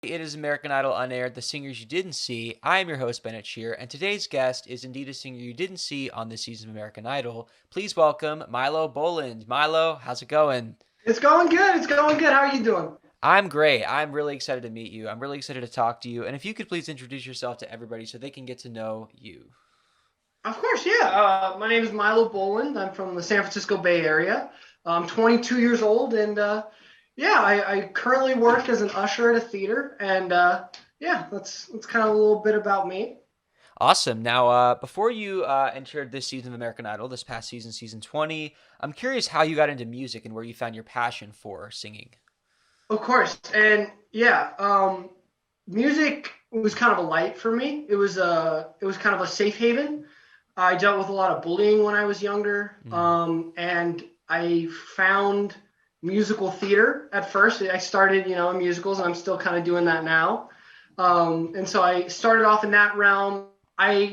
It is American Idol Unaired, the singers you didn't see. I am your host, Bennett Shear, and today's guest is indeed a singer you didn't see on this season of American Idol. Please welcome Milo Boland. Milo, how's it going? It's going good. It's going good. How are you doing? I'm great. I'm really excited to meet you. I'm really excited to talk to you. And if you could please introduce yourself to everybody so they can get to know you. Of course, yeah. My name is Milo Boland. I'm from the San Francisco Bay Area. I'm 22 years old, and yeah, I currently work as an usher at a theater. And yeah, that's kind of a little bit about me. Awesome. Now, before you entered this season of American Idol, this past season, season 20, I'm curious how you got into music and where you found your passion for singing. Of course, and yeah, music was kind of a light for me. It was kind of a safe haven. I dealt with a lot of bullying when I was younger, Mm. and I found musical theater at first. I started, in musicals, and I'm still kind of doing that now. And so I started off in that realm. I,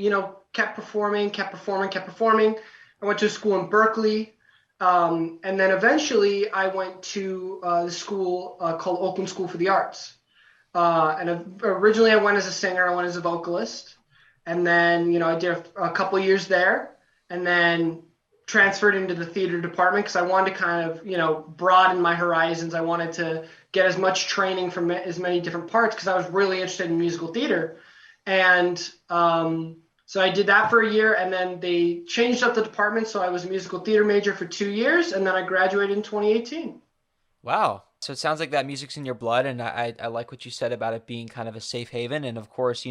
kept performing, kept performing, kept performing. I went to school in Berkeley, and then eventually I went to the school called Oakland School for the Arts. And originally I went as a singer, I went as a vocalist. And then, I did a couple years there and then transferred into the theater department because I wanted to kind of, broaden my horizons. I wanted to get as much training from as many different parts because I was really interested in musical theater. And so I did that for a year, and then they changed up the department. So I was a musical theater major for 2 years, and then I graduated in 2018. Wow. So it sounds like that music's in your blood, and I like what you said about it being kind of a safe haven. And of course,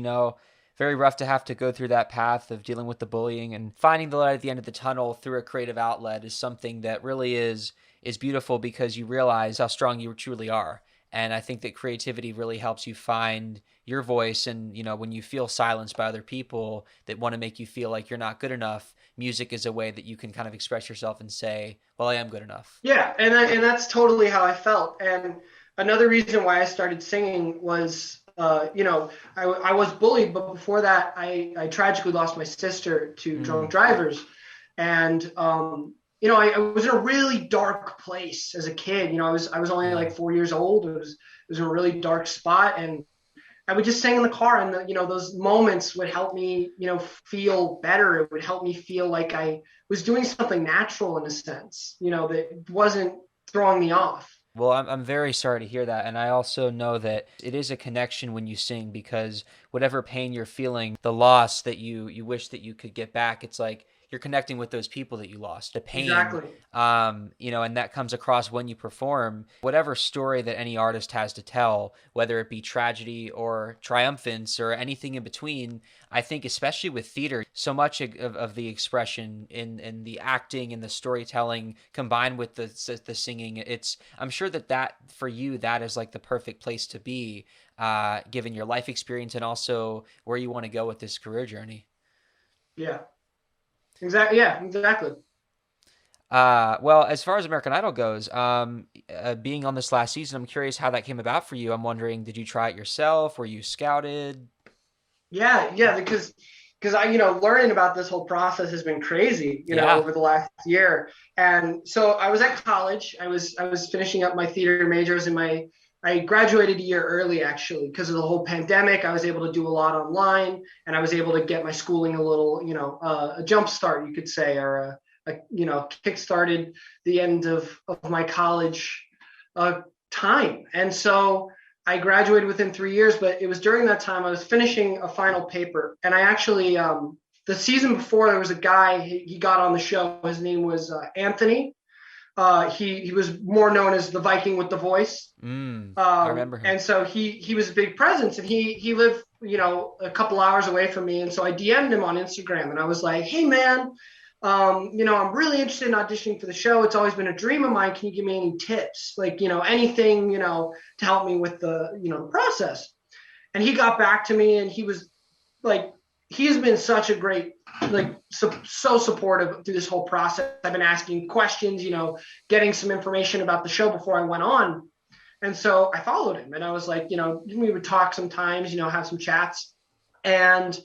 very rough to have to go through that path of dealing with the bullying and finding the light at the end of the tunnel through a creative outlet is something that really is beautiful because you realize how strong you truly are. And I think that creativity really helps you find your voice. And, when you feel silenced by other people that want to make you feel like you're not good enough, music is a way that you can kind of express yourself and say, well, I am good enough. Yeah, and that's totally how I felt. And another reason why I started singing was, I was bullied, but before that, I tragically lost my sister to drunk Mm, drivers. And, I was in a really dark place as a kid. I was only yeah. like 4 years old. It was in a really dark spot. And I would just sing in the car, and those moments would help me, feel better. It would help me feel like I was doing something natural in a sense, that wasn't throwing me off. Well, I'm very sorry to hear that. And I also know that it is a connection when you sing because whatever pain you're feeling, the loss that you wish that you could get back, it's like you're connecting with those people that you lost. The pain, Exactly. and that comes across when you perform. Whatever story that any artist has to tell, whether it be tragedy or triumphance or anything in between, I think especially with theater, so much of the expression in the acting and the storytelling combined with the singing, I'm sure that for you that is like the perfect place to be, given your life experience and also where you want to go with this career journey. Yeah. Exactly. Yeah. Exactly. Well, as far as American Idol goes, being on this last season, I'm curious how that came about for you. I'm wondering, did you try it yourself? Were you scouted? Yeah. Yeah. Because I, learning about this whole process has been crazy, Yeah. over the last year. And so I was at college. I was finishing up my theater majors, I graduated a year early actually because of the whole pandemic. I was able to do a lot online, and I was able to get my schooling a little, a jump start, you could say, or kick started the end of my college uh, time. And so I graduated within 3 years, but it was during that time I was finishing a final paper. And I actually, the season before, there was a guy, he got on the show. His name was Anthony. He was more known as the Viking with the voice. I remember him. And so he was a big presence, and he lived, a couple hours away from me. And so I DM'd him on Instagram, and I was like, hey man, I'm really interested in auditioning for the show. It's always been a dream of mine. Can you give me any tips? Like, anything, to help me with the process. And he got back to me, and he was like, he's been such a great, like, so supportive through this whole process. I've been asking questions, getting some information about the show before I went on. And so I followed him, and I was like, we would talk sometimes, have some chats. And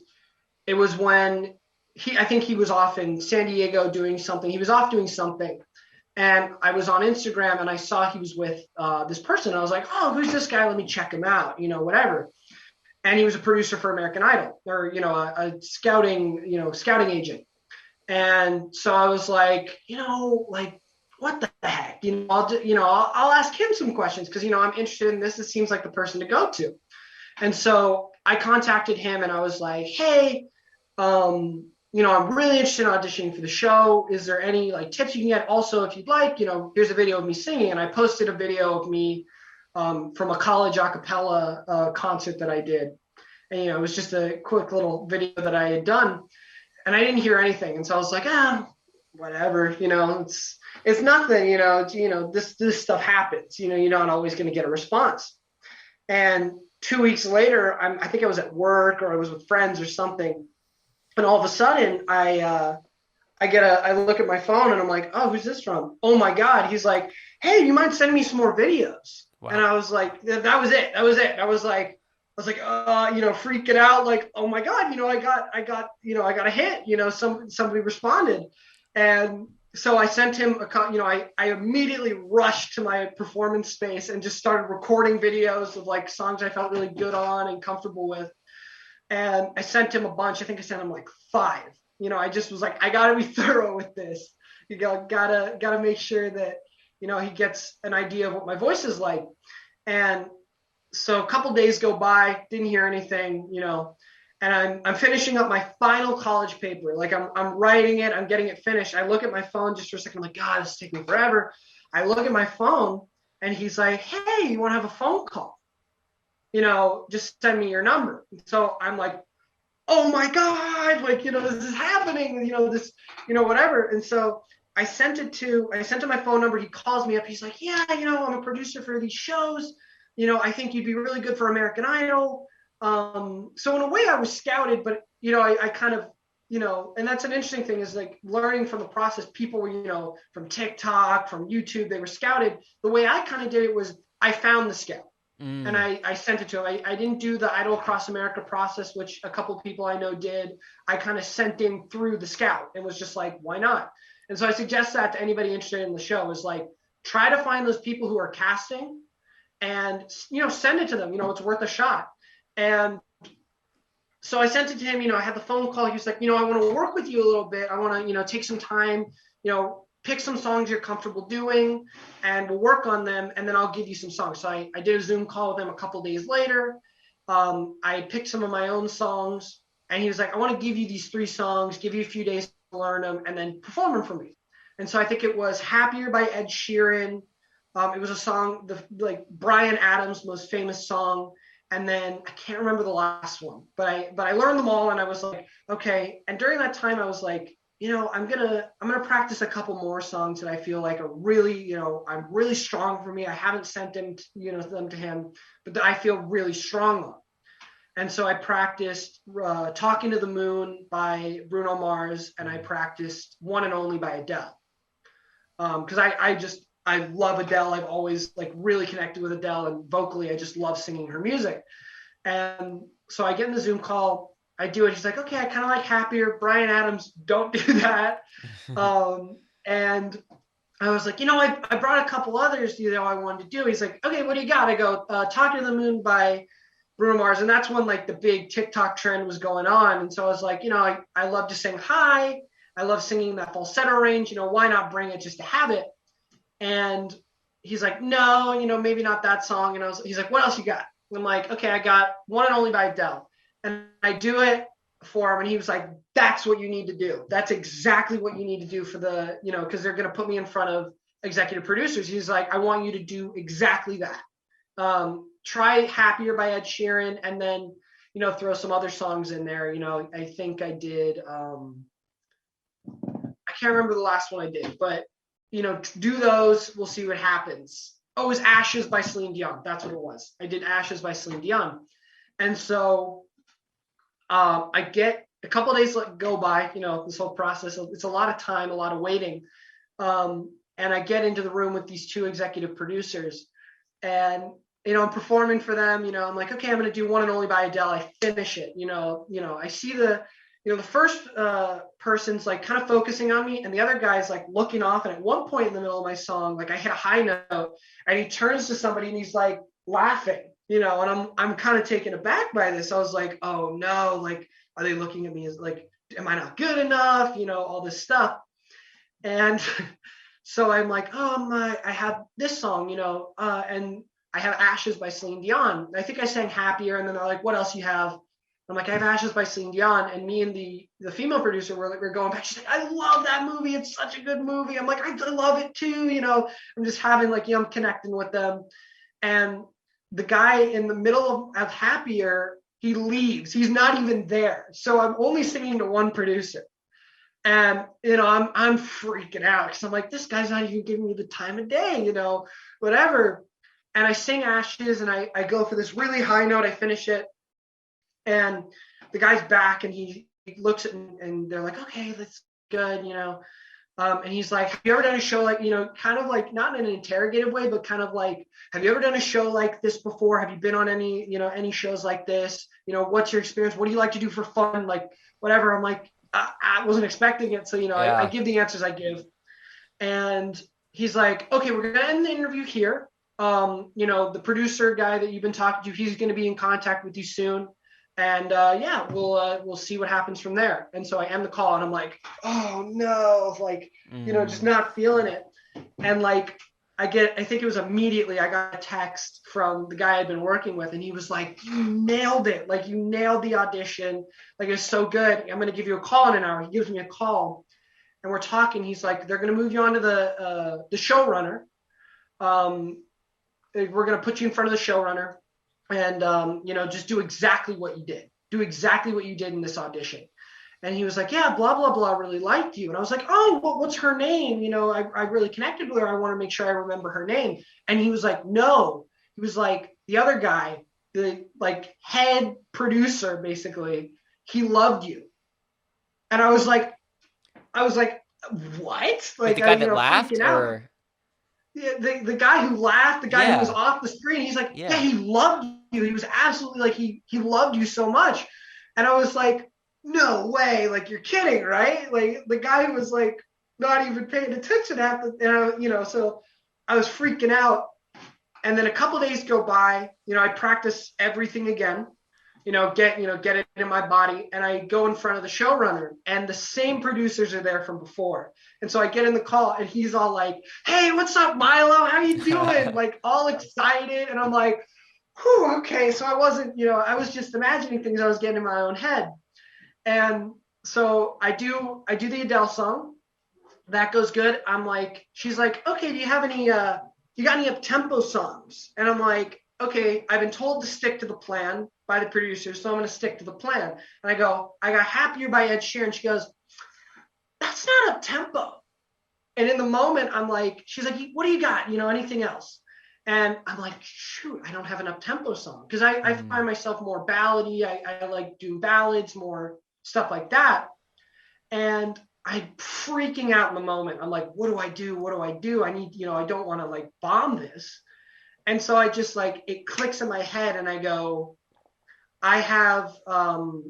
it was when I think he was off in San Diego doing something. He was off doing something. And I was on Instagram and I saw he was with this person. I was like, oh, who's this guy? Let me check him out, whatever. And he was a producer for American Idol, or, a scouting, scouting agent. And so I was like, like, what the heck? I'll ask him some questions because, I'm interested in this. It seems like the person to go to. And so I contacted him and I was like, hey, I'm really interested in auditioning for the show. Is there any like tips you can get? Also, if you'd like, here's a video of me singing. And I posted a video of me from a college a cappella concert that I did. And, it was just a quick little video that I had done. And I didn't hear anything. And so I was like, whatever, it's nothing, this stuff happens, you're not always going to get a response. And 2 weeks later, I think I was at work or I was with friends or something. And all of a sudden I look at my phone and I'm like, oh, who's this from? Oh my God. He's like, hey, you mind sending me some more videos? Wow. And I was like, that was it. I was like, freaking out, like, oh my God, I got a hit, somebody responded. And so I sent him I immediately rushed to my performance space and just started recording videos of like songs I felt really good on and comfortable with. And I sent him a bunch. I think I sent him like 5. I just was like, I gotta be thorough with this. Gotta make sure that, he gets an idea of what my voice is like. And so a couple days go by, didn't hear anything, and I'm finishing up my final college paper. Like I'm writing it, I'm getting it finished. I look at my phone just for a second. I'm like, God, this is taking forever. I look at my phone and he's like, hey, you want to have a phone call? Just send me your number. So I'm like, oh my God, like, this is happening, this, whatever. And so I sent him my phone number. He calls me up. He's like, yeah, I'm a producer for these shows. I think you'd be really good for American Idol. So in a way I was scouted, but, I kind of, and that's an interesting thing is like learning from the process. People were, from TikTok, from YouTube, they were scouted. The way I kind of did it was I found the scout and I sent it to him. I didn't do the Idol Across America process, which a couple of people I know did. I kind of sent him through the scout and was just like, why not? And so I suggest that to anybody interested in the show is like, try to find those people who are casting and, send it to them, it's worth a shot. And so I sent it to him, I had the phone call. He was like, I want to work with you a little bit. I want to, take some time, pick some songs you're comfortable doing and we'll work on them. And then I'll give you some songs. So I did a Zoom call with him a couple days later. I picked some of my own songs and he was like, I want to give you these 3 songs, give you a few days to learn them and then perform them for me. And so I think it was Happier by Ed Sheeran. It was a song, like Bryan Adams' most famous song. And then I can't remember the last one, but I learned them all and I was like, okay. And during that time I was like, I'm gonna practice a couple more songs that I feel like are really, I'm really strong for me. I haven't sent them, them to him, but that I feel really strong on. And so I practiced Talking to the Moon by Bruno Mars, and I practiced One and Only by Adele. Because I love Adele. I've always like really connected with Adele, and vocally I just love singing her music. And so I get in the Zoom call, I do it. He's like, okay, I kind of like Happier. Bryan Adams, don't do that. And I was like, I brought a couple others, I wanted to do. He's like, okay, what do you got? I go, Talking to the Moon by Bruno Mars. And that's when like the big TikTok trend was going on. And so I was like, I love to sing high. I love singing that falsetto range, why not bring it just to have it? And he's like, no, maybe not that song. And he's like, what else you got? And I'm like, okay, I got One and Only by Adele. And I do it for him. And he was like, that's what you need to do. That's exactly what you need to do for the, because they're going to put me in front of executive producers. He's like, I want you to do exactly that. Try Happier by Ed Sheeran and then, throw some other songs in there. I think I did, I can't remember the last one I did, but, do those. We'll see what happens. Oh, it was Ashes by Celine Dion. That's what it was. I did Ashes by Celine Dion. And so I get a couple of days go by, this whole process. It's a lot of time, a lot of waiting. And I get into the room with these 2 executive producers and, I'm performing for them, I'm like, okay, I'm going to do One and Only by Adele. I finish it, I see the, the first person's like kind of focusing on me, and the other guy's like looking off. And at one point in the middle of my song, like I hit a high note, and he turns to somebody and he's like laughing, and I'm kind of taken aback by this. I was like, oh no, like are they looking at me as like, am I not good enough? All this stuff. And so I'm like, oh I have this song, and I have Ashes by Celine Dion. I think I sang Happier, and then they're like, what else you have? I'm like, I have Ashes by Celine Dion. And me and the female producer we're going back. She's like, I love that movie. It's such a good movie. I'm like, I love it too. I'm just having like, I'm connecting with them. And the guy in the middle of Happier, he leaves. He's not even there. So I'm only singing to one producer. And, I'm freaking out because I'm like, this guy's not even giving me the time of day, whatever. And I sing Ashes, and I go for this really high note. I finish it. And the guy's back, and he looks at me, and they're like, okay, that's good, and he's like, have you ever done a show like, kind of like not in an interrogative way, but kind of like, have you ever done a show like this before? Have you been on any shows like this? What's your experience? What do you like to do for fun? Like, whatever. I'm like, I wasn't expecting it. So, I give the answers I give. And he's like, okay, we're going to end the interview here. The producer guy that you've been talking to, he's going to be in contact with you soon. And we'll see what happens from there. And so I end the call, and I'm like, oh no, like, just not feeling it. And like, I think it was immediately I got a text from the guy I'd been working with, and he was like, you nailed it. Like, you nailed the audition. Like, it's so good. I'm going to give you a call in an hour. He gives me a call, and we're talking. He's like, they're going to move you on to the showrunner. We're going to put you in front of the showrunner. And, just do exactly what you did. Do exactly what you did in this audition. And he was like, yeah, blah, blah, blah, really liked you. And I was like, oh, what's her name? I really connected with her. I want to make sure I remember her name. And he was like, no. He was like, the other guy, the like head producer, basically, he loved you. And I was like, what? Like, the guy that laughed, or? Yeah, the guy who laughed, the guy who was off the screen, he's like, yeah, he loved you. He was absolutely like, he loved you so much. And I was like, no way, like, you're kidding, right? Like, the guy was like not even paying attention so I was freaking out. And then a couple of days go by, I practice everything again, get it in my body, and I go in front of the showrunner, and the same producers are there from before. And so I get in the call, and he's all like, hey, what's up, Milo? How you doing? Like, all excited. And I'm like, whew, okay. So I wasn't, I was just imagining things I was getting in my own head. And so I do the Adele song. That goes good. I'm like, she's like, okay, do you have any, you got any up-tempo songs? And I'm like, okay, I've been told to stick to the plan by the producer, so I'm going to stick to the plan. And I go, I got Happier by Ed Sheeran. She goes, that's not up-tempo. And in the moment, I'm like, she's like, what do you got? Anything else? And I'm like, shoot, I don't have an up-tempo song. Because I find myself more ballady. I like do ballads, more stuff like that. And I'm freaking out in the moment. I'm like, what do I do? What do I do? I need, I don't want to like bomb this. And so I just like, it clicks in my head, and I go, I have God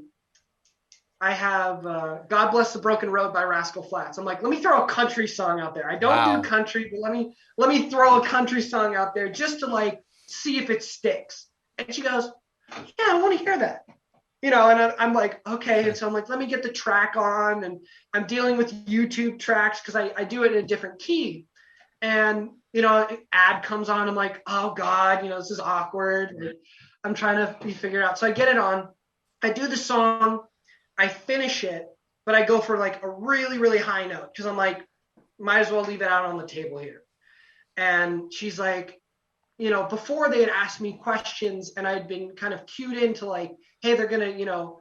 Bless the Broken Road by Rascal Flatts. I'm like, let me throw a country song out there. I don't do country, but let me throw a country song out there just to like see if it sticks. And she goes, yeah, I want to hear that. And I'm like, okay. And so I'm like, let me get the track on, and I'm dealing with YouTube tracks because I do it in a different key. And, ad comes on. I'm like, oh God, this is awkward. I'm trying to be figured out. So I get it on. I do the song. I finish it, but I go for like a really, really high note because I'm like, might as well leave it out on the table here. And she's like, before they had asked me questions, and I'd been kind of cued into like, hey, they're going to,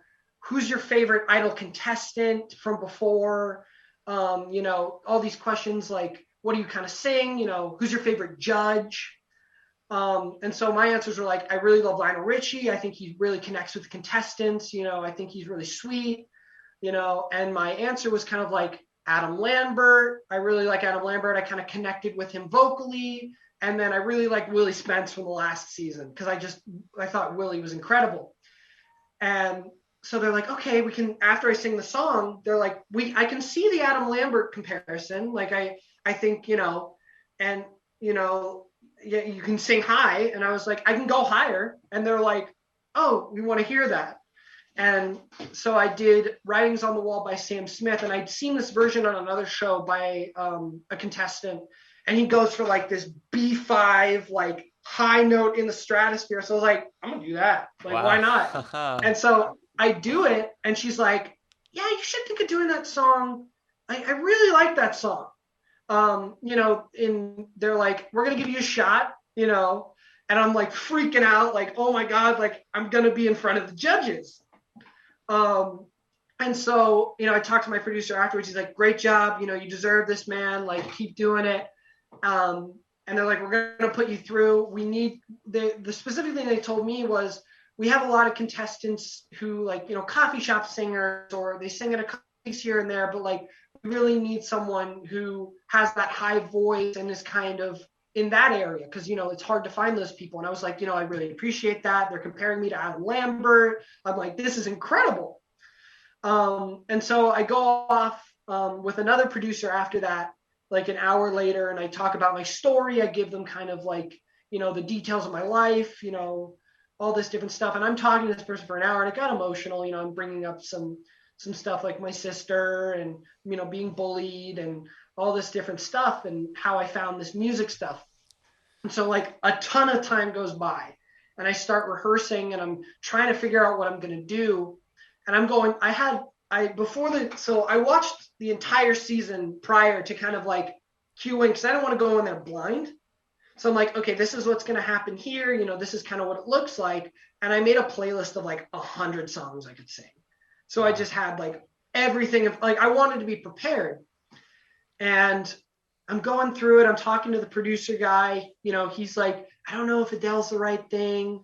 who's your favorite Idol contestant from before? All these questions like, what do you kind of sing? Who's your favorite judge? And so my answers were like, I really love Lionel Richie. I think he really connects with the contestants. I think he's really sweet, and my answer was kind of like Adam Lambert. I really like Adam Lambert. I kind of connected with him vocally. And then I really like Willie Spence from the last season because I thought Willie was incredible. And so they're like, okay, we can, after I sing the song, they're like, I can see the Adam Lambert comparison. Like I think, and, yeah, you can sing high. And I was like, I can go higher. And they're like, oh, we want to hear that. And so I did Writings on the Wall by Sam Smith. And I'd seen this version on another show by a contestant. And he goes for like this B5, like high note in the stratosphere. So I was like, I'm going to do that. Like, why not? Wow. And so I do it. And she's like, yeah, you should think of doing that song. I really like that song. They're like, we're going to give you a shot, and I'm like freaking out, like, oh my God, like I'm going to be in front of the judges. And so, I talked to my producer afterwards. He's like, great job. You deserve this, man. Like, keep doing it. And they're like, we're going to put you through. We need the specific thing they told me was, we have a lot of contestants who like, coffee shop singers, or they sing at a place here and there, but like, we really need someone who has that high voice and is kind of in that area. Cause it's hard to find those people. And I was like, I really appreciate that. They're comparing me to Adam Lambert. I'm like, this is incredible. And so I go off with another producer after that, like an hour later, and I talk about my story. I give them kind of like, the details of my life, all this different stuff. And I'm talking to this person for an hour, and it got emotional. I'm bringing up some stuff like my sister and, being bullied and all this different stuff and how I found this music stuff. And so like a ton of time goes by, and I start rehearsing, and I'm trying to figure out what I'm going to do. And I'm going, so I watched the entire season prior to kind of like cueing, because I don't want to go in there blind. So I'm like, okay, this is what's going to happen here. This is kind of what it looks like. And I made a playlist of like 100 songs I could sing. So I just had like everything of like, I wanted to be prepared. And I'm going through it. I'm talking to the producer guy. He's like, I don't know if Adele's the right thing,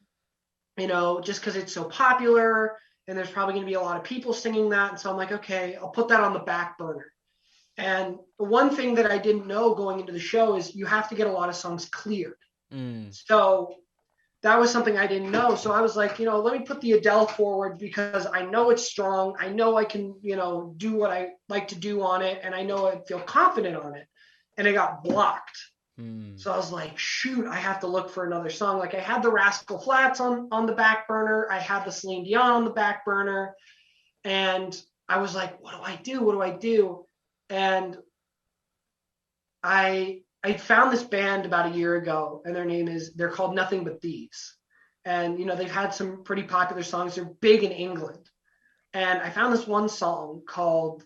just because it's so popular. And there's probably going to be a lot of people singing that. And so I'm like, okay, I'll put that on the back burner. And the one thing that I didn't know going into the show is you have to get a lot of songs cleared. So that was something I didn't know. So I was like, let me put the Adele forward, because I know it's strong. I know I can, do what I like to do on it. And I know I feel confident on it. And it got blocked. So I was like, shoot, I have to look for another song. Like I had the Rascal Flatts on the back burner. I had the Celine Dion on the back burner. And I was like, what do I do? What do I do? And I found this band about a year ago, and they're called Nothing But Thieves. And, they've had some pretty popular songs. They're big in England. And I found this one song called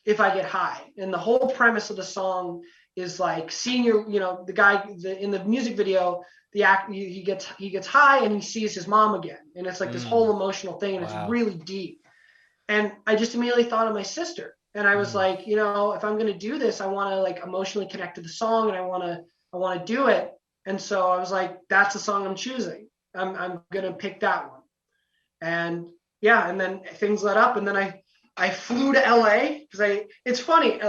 If I Get High. And the whole premise of the song is like seeing the guy in the music video, he gets high and he sees his mom again. And it's like this whole emotional thing, and It's really deep. And I just immediately thought of my sister. And I was like, if I'm going to do this, I want to like emotionally connect to the song, and I want to do it. And so I was like, that's the song I'm choosing. I'm going to pick that one. And yeah. And then things let up, and then I flew to LA because it's funny.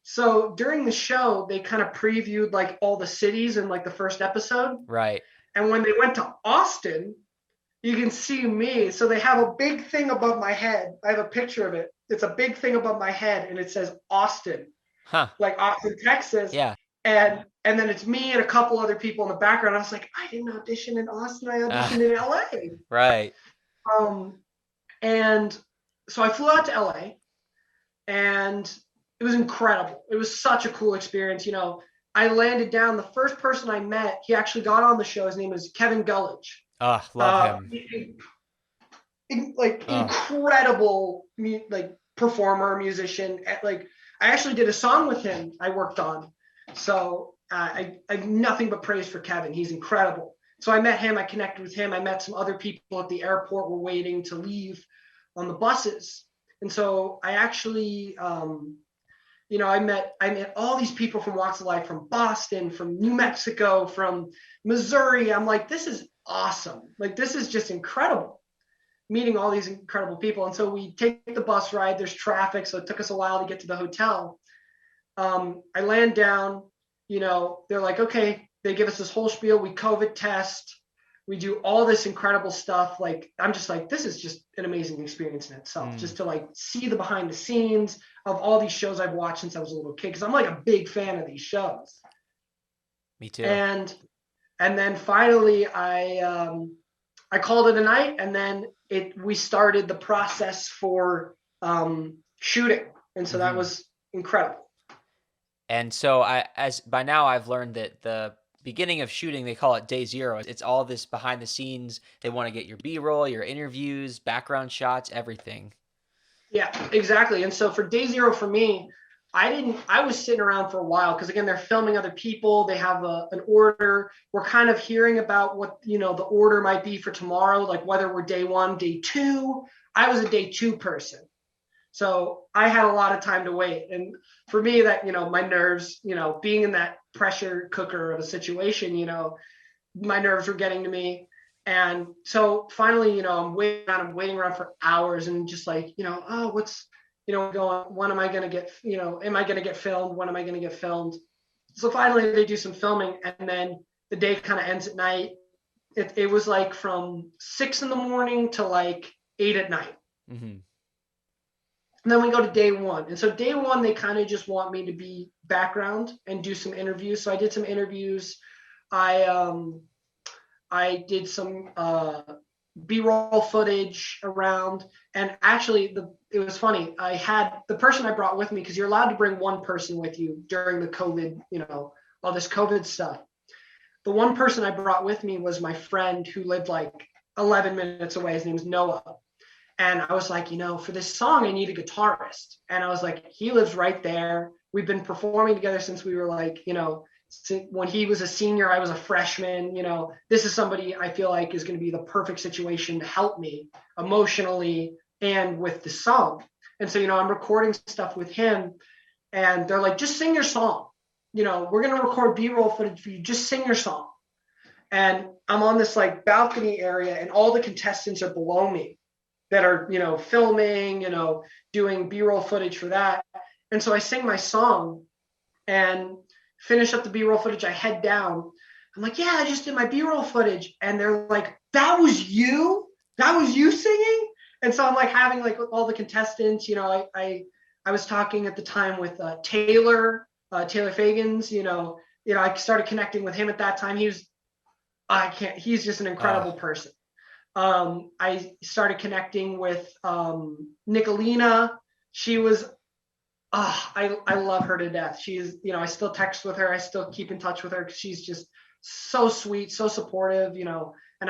So during the show, they kind of previewed like all the cities in like the first episode. Right. And when they went to Austin, you can see me. So they have a big thing above my head. I have a picture of it. It's a big thing above my head, and it says Austin, like Austin, Texas. Yeah. And then it's me and a couple other people in the background. I was like, I didn't audition in Austin. I auditioned in LA. Right. And so I flew out to LA, and it was incredible. It was such a cool experience. I landed down. The first person I met, he actually got on the show. His name was Kevin Gullidge. Love him. Incredible, like performer, musician. Like I actually did a song with him I worked on. So I have nothing but praise for Kevin. He's incredible. So I met him. I connected with him. I met some other people at the airport. Were waiting to leave on the buses. And so I actually, I met all these people from walks of life, from Boston, from New Mexico, from Missouri. I'm like, this is awesome. Like, this is just incredible, meeting all these incredible people. And so we take the bus ride. There's traffic, so it took us a while to get to the hotel. I land down, they're like, okay, they give us this whole spiel. We COVID test. We do all this incredible stuff. Like, I'm just like, this is just an amazing experience in itself, Mm, just to like see the behind the scenes of all these shows I've watched since I was a little kid. Cause I'm like a big fan of these shows. me too. And, and then finally I called it a night, and then we started the process for shooting. And so that Hmm. was incredible. And so as by now I've learned that the beginning of shooting, they call it day zero. It's all this behind the scenes. They want to get your B-roll, your interviews, background shots, everything. Yeah, exactly. And so for day zero for me, I was sitting around for a while because again, they're filming other people. They have an order. We're kind of hearing about what, the order might be for tomorrow, like whether we're day one, day two. I was a day two person. So I had a lot of time to wait. And for me, that, my nerves, being in that pressure cooker of a situation, my nerves were getting to me. And so finally, I'm waiting around for hours and just like, oh, what's, going, when am I going to get, am I going to get filmed? When am I going to get filmed? So finally they do some filming, and then the day kind of ends at night. It was like from 6 in the morning to like 8 at night. Hmm. And then we go to day one. And so day one, they kind of just want me to be background and do some interviews. So I did some interviews. I I did some B-roll footage around, and actually, it was funny. I had the person I brought with me, because you're allowed to bring one person with you during the COVID, all this COVID stuff. The one person I brought with me was my friend who lived like 11 minutes away. His name's Noah. And I was like, for this song, I need a guitarist. And I was like, he lives right there. We've been performing together since we were like, when he was a senior, I was a freshman. This is somebody I feel like is going to be the perfect situation to help me emotionally and with the song. And so, I'm recording stuff with him, and they're like, just sing your song. We're going to record B-roll footage for you. Just sing your song. And I'm on this like balcony area, and all the contestants are below me that are, filming, doing B-roll footage for that. And so I sing my song and finish up the B-roll footage. I head down. I'm like, yeah, I just did my B-roll footage. And they're like, that was you? That was you singing? And so I'm like having like all the contestants, I was talking at the time with Taylor Fagans, I started connecting with him at that time. He's just an Uh, incredible person. I started connecting with Nicolina. She was, I love her to death. She's, I still text with her. I still keep in touch with her. She's just so sweet, so supportive, and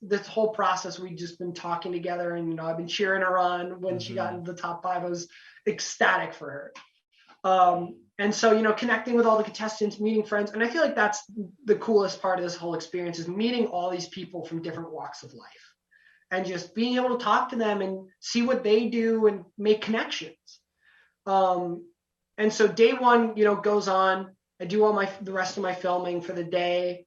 this whole process, we've just been talking together, and, I've been cheering her on when she got hmm. into the top five. I was ecstatic for her. And so, connecting with all the contestants, meeting friends. And I feel like that's the coolest part of this whole experience, is meeting all these people from different walks of life and just being able to talk to them and see what they do and make connections. Um, and so day one, goes on. I do the rest of my filming for the day,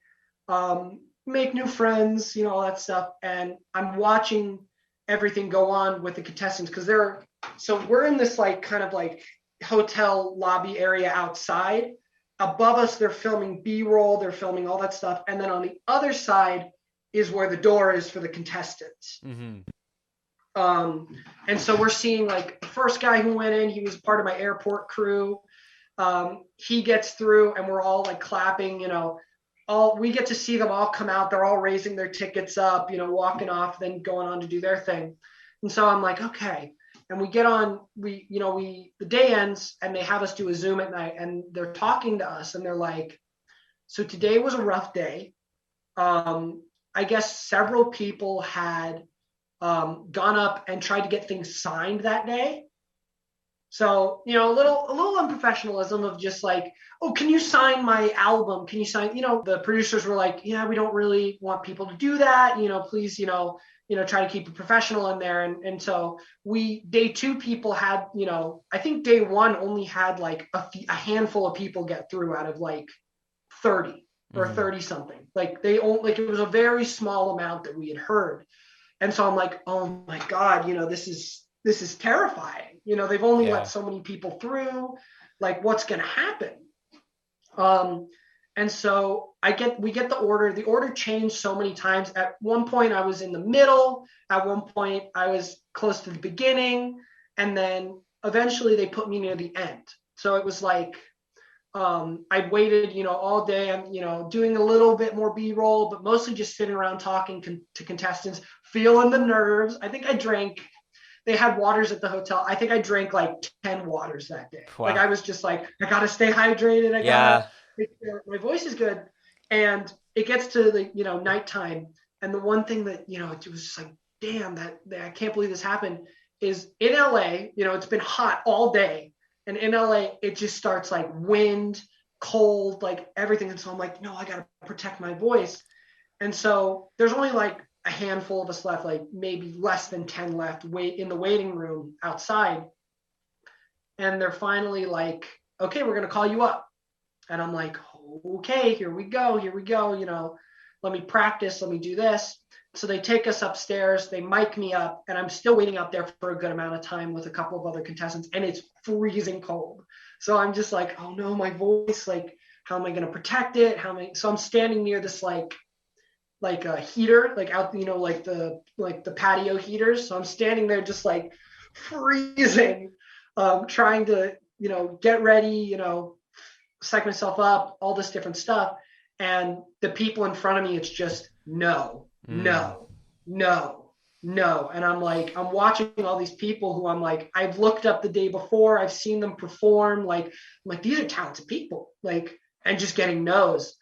make new friends, all that stuff. And I'm watching everything go on with the contestants, because so we're in this like kind of like hotel lobby area outside. Above us, they're filming B-roll, they're filming all that stuff. And then on the other side is where the door is for the contestants. Hmm. Um, and so we're seeing like the first guy who went in, he was part of my airport crew. He gets through, and we're all like clapping, we get to see them all come out. They're all raising their tickets up, walking off, then going on to do their thing. And so I'm like, okay. And we get on, the day ends, and they have us do a Zoom at night, and they're talking to us, and they're like, so today was a rough day. I guess several people had gone up and tried to get things signed that day. So, a little unprofessionalism of just like, oh, can you sign my album? Can you sign, the producers were like, yeah, we don't really want people to do that. Please, try to keep it professional in there. And so day two people had, I think day one only had like a handful of people get through out of like 30 or Hmm. 30 something. Like it was a very small amount that we had heard. And so I'm like, oh my God, this is terrifying. They've only let Yeah. so many people through. Like, what's going to happen? Um, And so we get the order. The order changed so many times. At one point, I was in the middle. At one point, I was close to the beginning, and then eventually they put me near the end. So it was like I waited, all day. I'm, doing a little bit more B-roll, but mostly just sitting around talking to contestants, feeling the nerves. I think I drank. They had waters at the hotel. I think I drank like 10 waters that day. Like Wow. I was just like, I gotta stay hydrated. I gotta Yeah. make sure my voice is good. And it gets to the, nighttime. And the one thing that, it was just like, damn, that I can't believe this happened is in LA, it's been hot all day. And in LA, it just starts like wind, cold, like everything. And so I'm like, no, I gotta protect my voice. And so there's only like a handful of us left, like maybe less than 10 left, wait in the waiting room outside. And they're finally like, okay, we're going to call you up. And I'm like, okay, here we go. Let me practice. Let me do this. So they take us upstairs, they mic me up, and I'm still waiting up there for a good amount of time with a couple of other contestants, and it's freezing cold. So I'm just like, oh no, my voice, like, how am I going to protect it? So I'm standing near this like a heater, like out, like the patio heaters. So I'm standing there just like freezing, trying to, get ready, psych myself up, all this different stuff. And the people in front of me, it's just no, Mm. no, no, no. And I'm watching all these people who I'm like, I've looked up the day before, I've seen them perform. Like, I'm like, these are talented people, like, and just getting no's.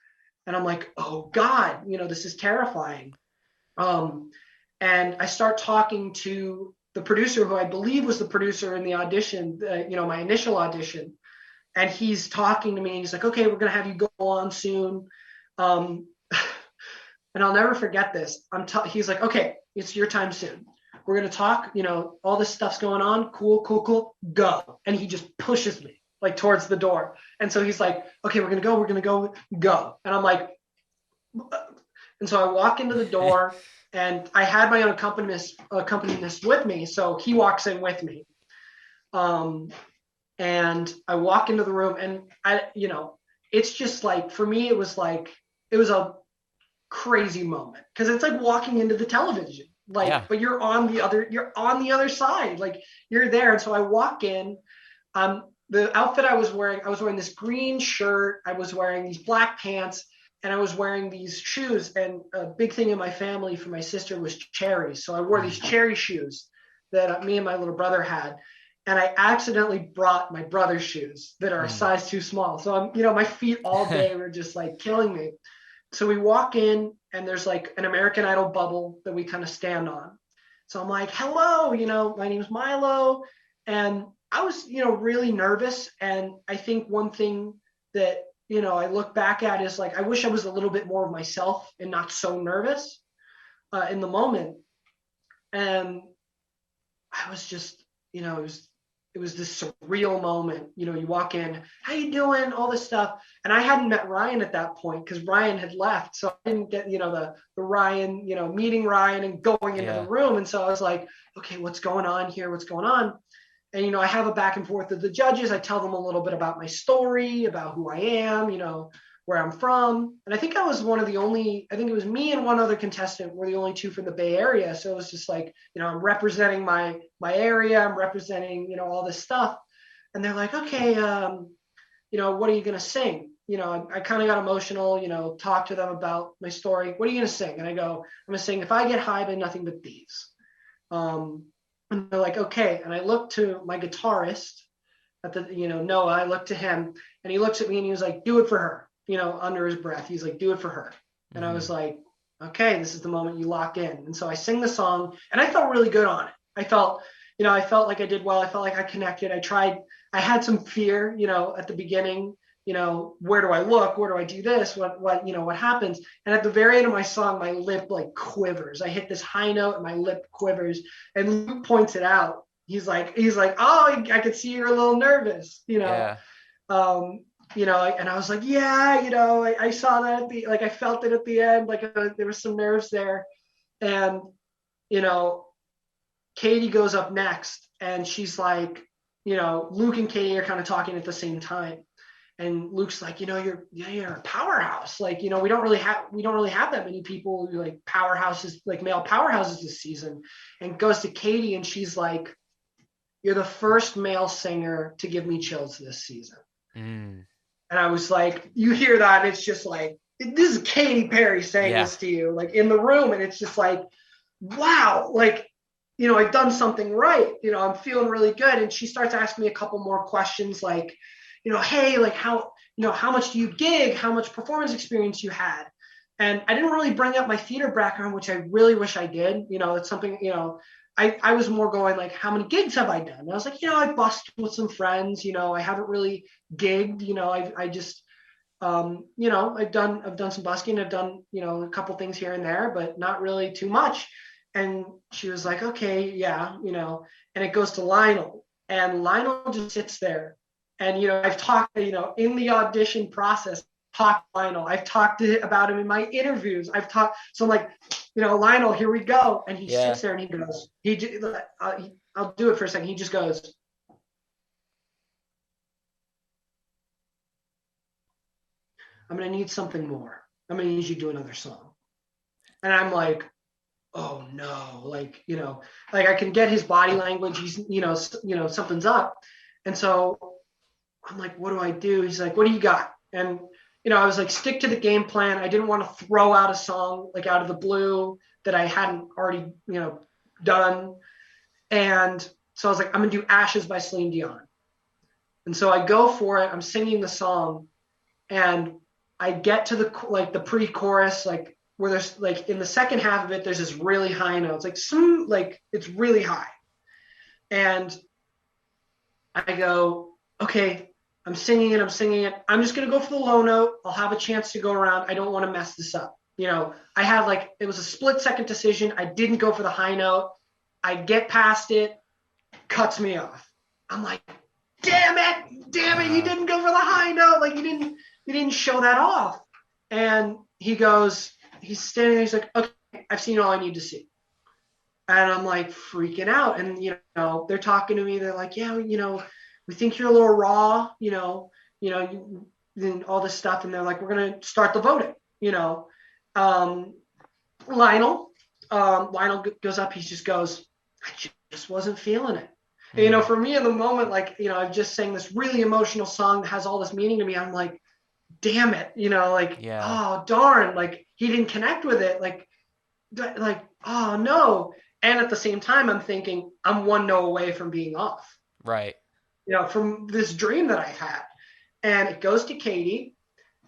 And I'm like, oh God, this is terrifying. Um, and I start talking to the producer, who I believe was the producer in the audition, my initial audition. And he's talking to me, and he's like, okay, we're going to have you go on soon. Um, and I'll never forget this. He's like, okay, it's your time soon. We're going to talk, all this stuff's going on. Cool, cool, cool. Go. And he just pushes me like towards the door. And so he's like, okay, we're going to go, go. And I'm like, and so I walk into the door, and I had my own accompanist with me. So he walks in with me. And I walk into the room, and it's just like, for me, it was a crazy moment, because it's like walking into the television, Yeah. like, but you're on the other side, like you're there. And so I walk in. The outfit I was wearing this green shirt, I was wearing these black pants, and I was wearing these shoes. And a big thing in my family for my sister was cherries. So I wore these cherry shoes that me and my little brother had. And I accidentally brought my brother's shoes that are a Mm. size too small. So my feet all day were just like killing me. So we walk in, and there's like an American Idol bubble that we kind of stand on. So I'm like, hello, my name's Milo. And I was, really nervous. And I think one thing that, I look back at is like, I wish I was a little bit more of myself and not so nervous in the moment. And I was just, it was this surreal moment. You walk in, how you doing? All this stuff. And I hadn't met Ryan at that point, because Ryan had left. So I didn't get, the Ryan, meeting Ryan and going into the Yeah. room. And so I was like, okay, what's going on here? What's going on? And, I have a back and forth with the judges. I tell them a little bit about my story, about who I am, where I'm from. And I think I was I think it was me and one other contestant were the only two from the Bay Area. So it was just like, I'm representing my area. I'm representing, all this stuff. And they're like, okay, what are you going to sing? I kind of got emotional, talk to them about my story. What are you going to sing? And I go, I'm going to sing If I Get High by Nothing But Thieves. And they're like, okay. And I look to my guitarist at the, Noah, I look to him, and he looks at me, and he was like, do it for her, under his breath. He's like, do it for her. And I Mm-hmm. was like, okay, this is the moment you lock in. And so I sing the song, and I felt really good on it. I felt like I did well. I felt like I connected. I had some fear, at the beginning, where do I look? Where do I do this? What happens? And at the very end of my song, my lip like quivers. I hit this high note, and my lip quivers. And Luke points it out. He's like, oh, I could see you're a little nervous, Yeah. um, and I was like, yeah, I saw that I felt it at the end, like there was some nerves there. And, you know, Katie goes up next, and she's like, Luke and Katie are kind of talking at the same time. And Luke's like, you're a powerhouse. Like, we don't really have that many people like powerhouses, like male powerhouses this season. And goes to Katie and she's like, you're the first male singer to give me chills this season. Mm. And I was like, you hear that, and it's just like, this is Katy Perry saying Yeah. this to you, like in the room. And it's just like, wow, like, I've done something right. I'm feeling really good. And she starts asking me a couple more questions like, hey, like how much do you gig? How much performance experience you had? And I didn't really bring up my theater background, which I really wish I did. It's something, I was more going like, how many gigs have I done? And I was like, I bust with some friends, I haven't really gigged, I just, I've done some busking, I've done, a couple things here and there, but not really too much. And she was like, okay, yeah, and it goes to Lionel, and Lionel just sits there. And, I've talked, in the audition process, talked to Lionel. I've talked about him in my interviews. So I'm like, Lionel, here we go. And he sits there and he goes, I'll do it for a second. He just goes, I'm going to need something more. I'm going to need you to do another song. And I'm like, oh no, like, like I can get his body language. He's, something's up. And so I'm like, what do I do? He's like, what do you got? And, I was like, stick to the game plan. I didn't want to throw out a song like out of the blue that I hadn't already, done. And so I was like, I'm going to do Ashes by Celine Dion. And so I go for it. I'm singing the song and I get to the pre-chorus, like where there's like in the second half of it, there's this really high note. It's like it's really high. And I go, okay, I'm singing it. I'm just going to go for the low note. I'll have a chance to go around. I don't want to mess this up. I had it was a split second decision. I didn't go for the high note. I get past it, cuts me off. I'm like, damn it, you didn't go for the high note. Like you didn't show that off. And he's standing there. He's like, okay, I've seen all I need to see. And I'm like freaking out. And, they're talking to me. They're like, yeah, we think you're a little raw, and all this stuff. And they're like, we're going to start the voting, Lionel goes up. He just goes, I just wasn't feeling it. And, for me in the moment, like, I've just sang this really emotional song that has all this meaning to me. I'm like, damn it, oh, darn, like he didn't connect with it. Like, oh no. And at the same time, I'm thinking I'm one no away from being off. Right. From this dream that I've had. And it goes to Katie.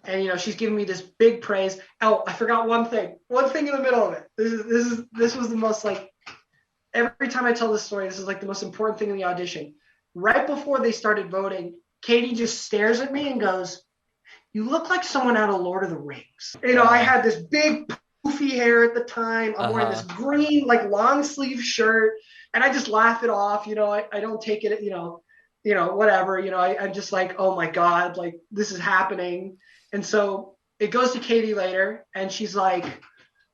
And, she's giving me this big praise. Oh, I forgot one thing in the middle of it. This was the most like, every time I tell this story, this is like the most important thing in the audition. Right before they started voting, Katie just stares at me and goes, you look like someone out of Lord of the Rings. I had this big poofy hair at the time. I'm wearing this green, like long sleeve shirt, and I just laugh it off. I don't take it, whatever. I'm just like, oh my God, like this is happening. And so it goes to Katie later, and she's like,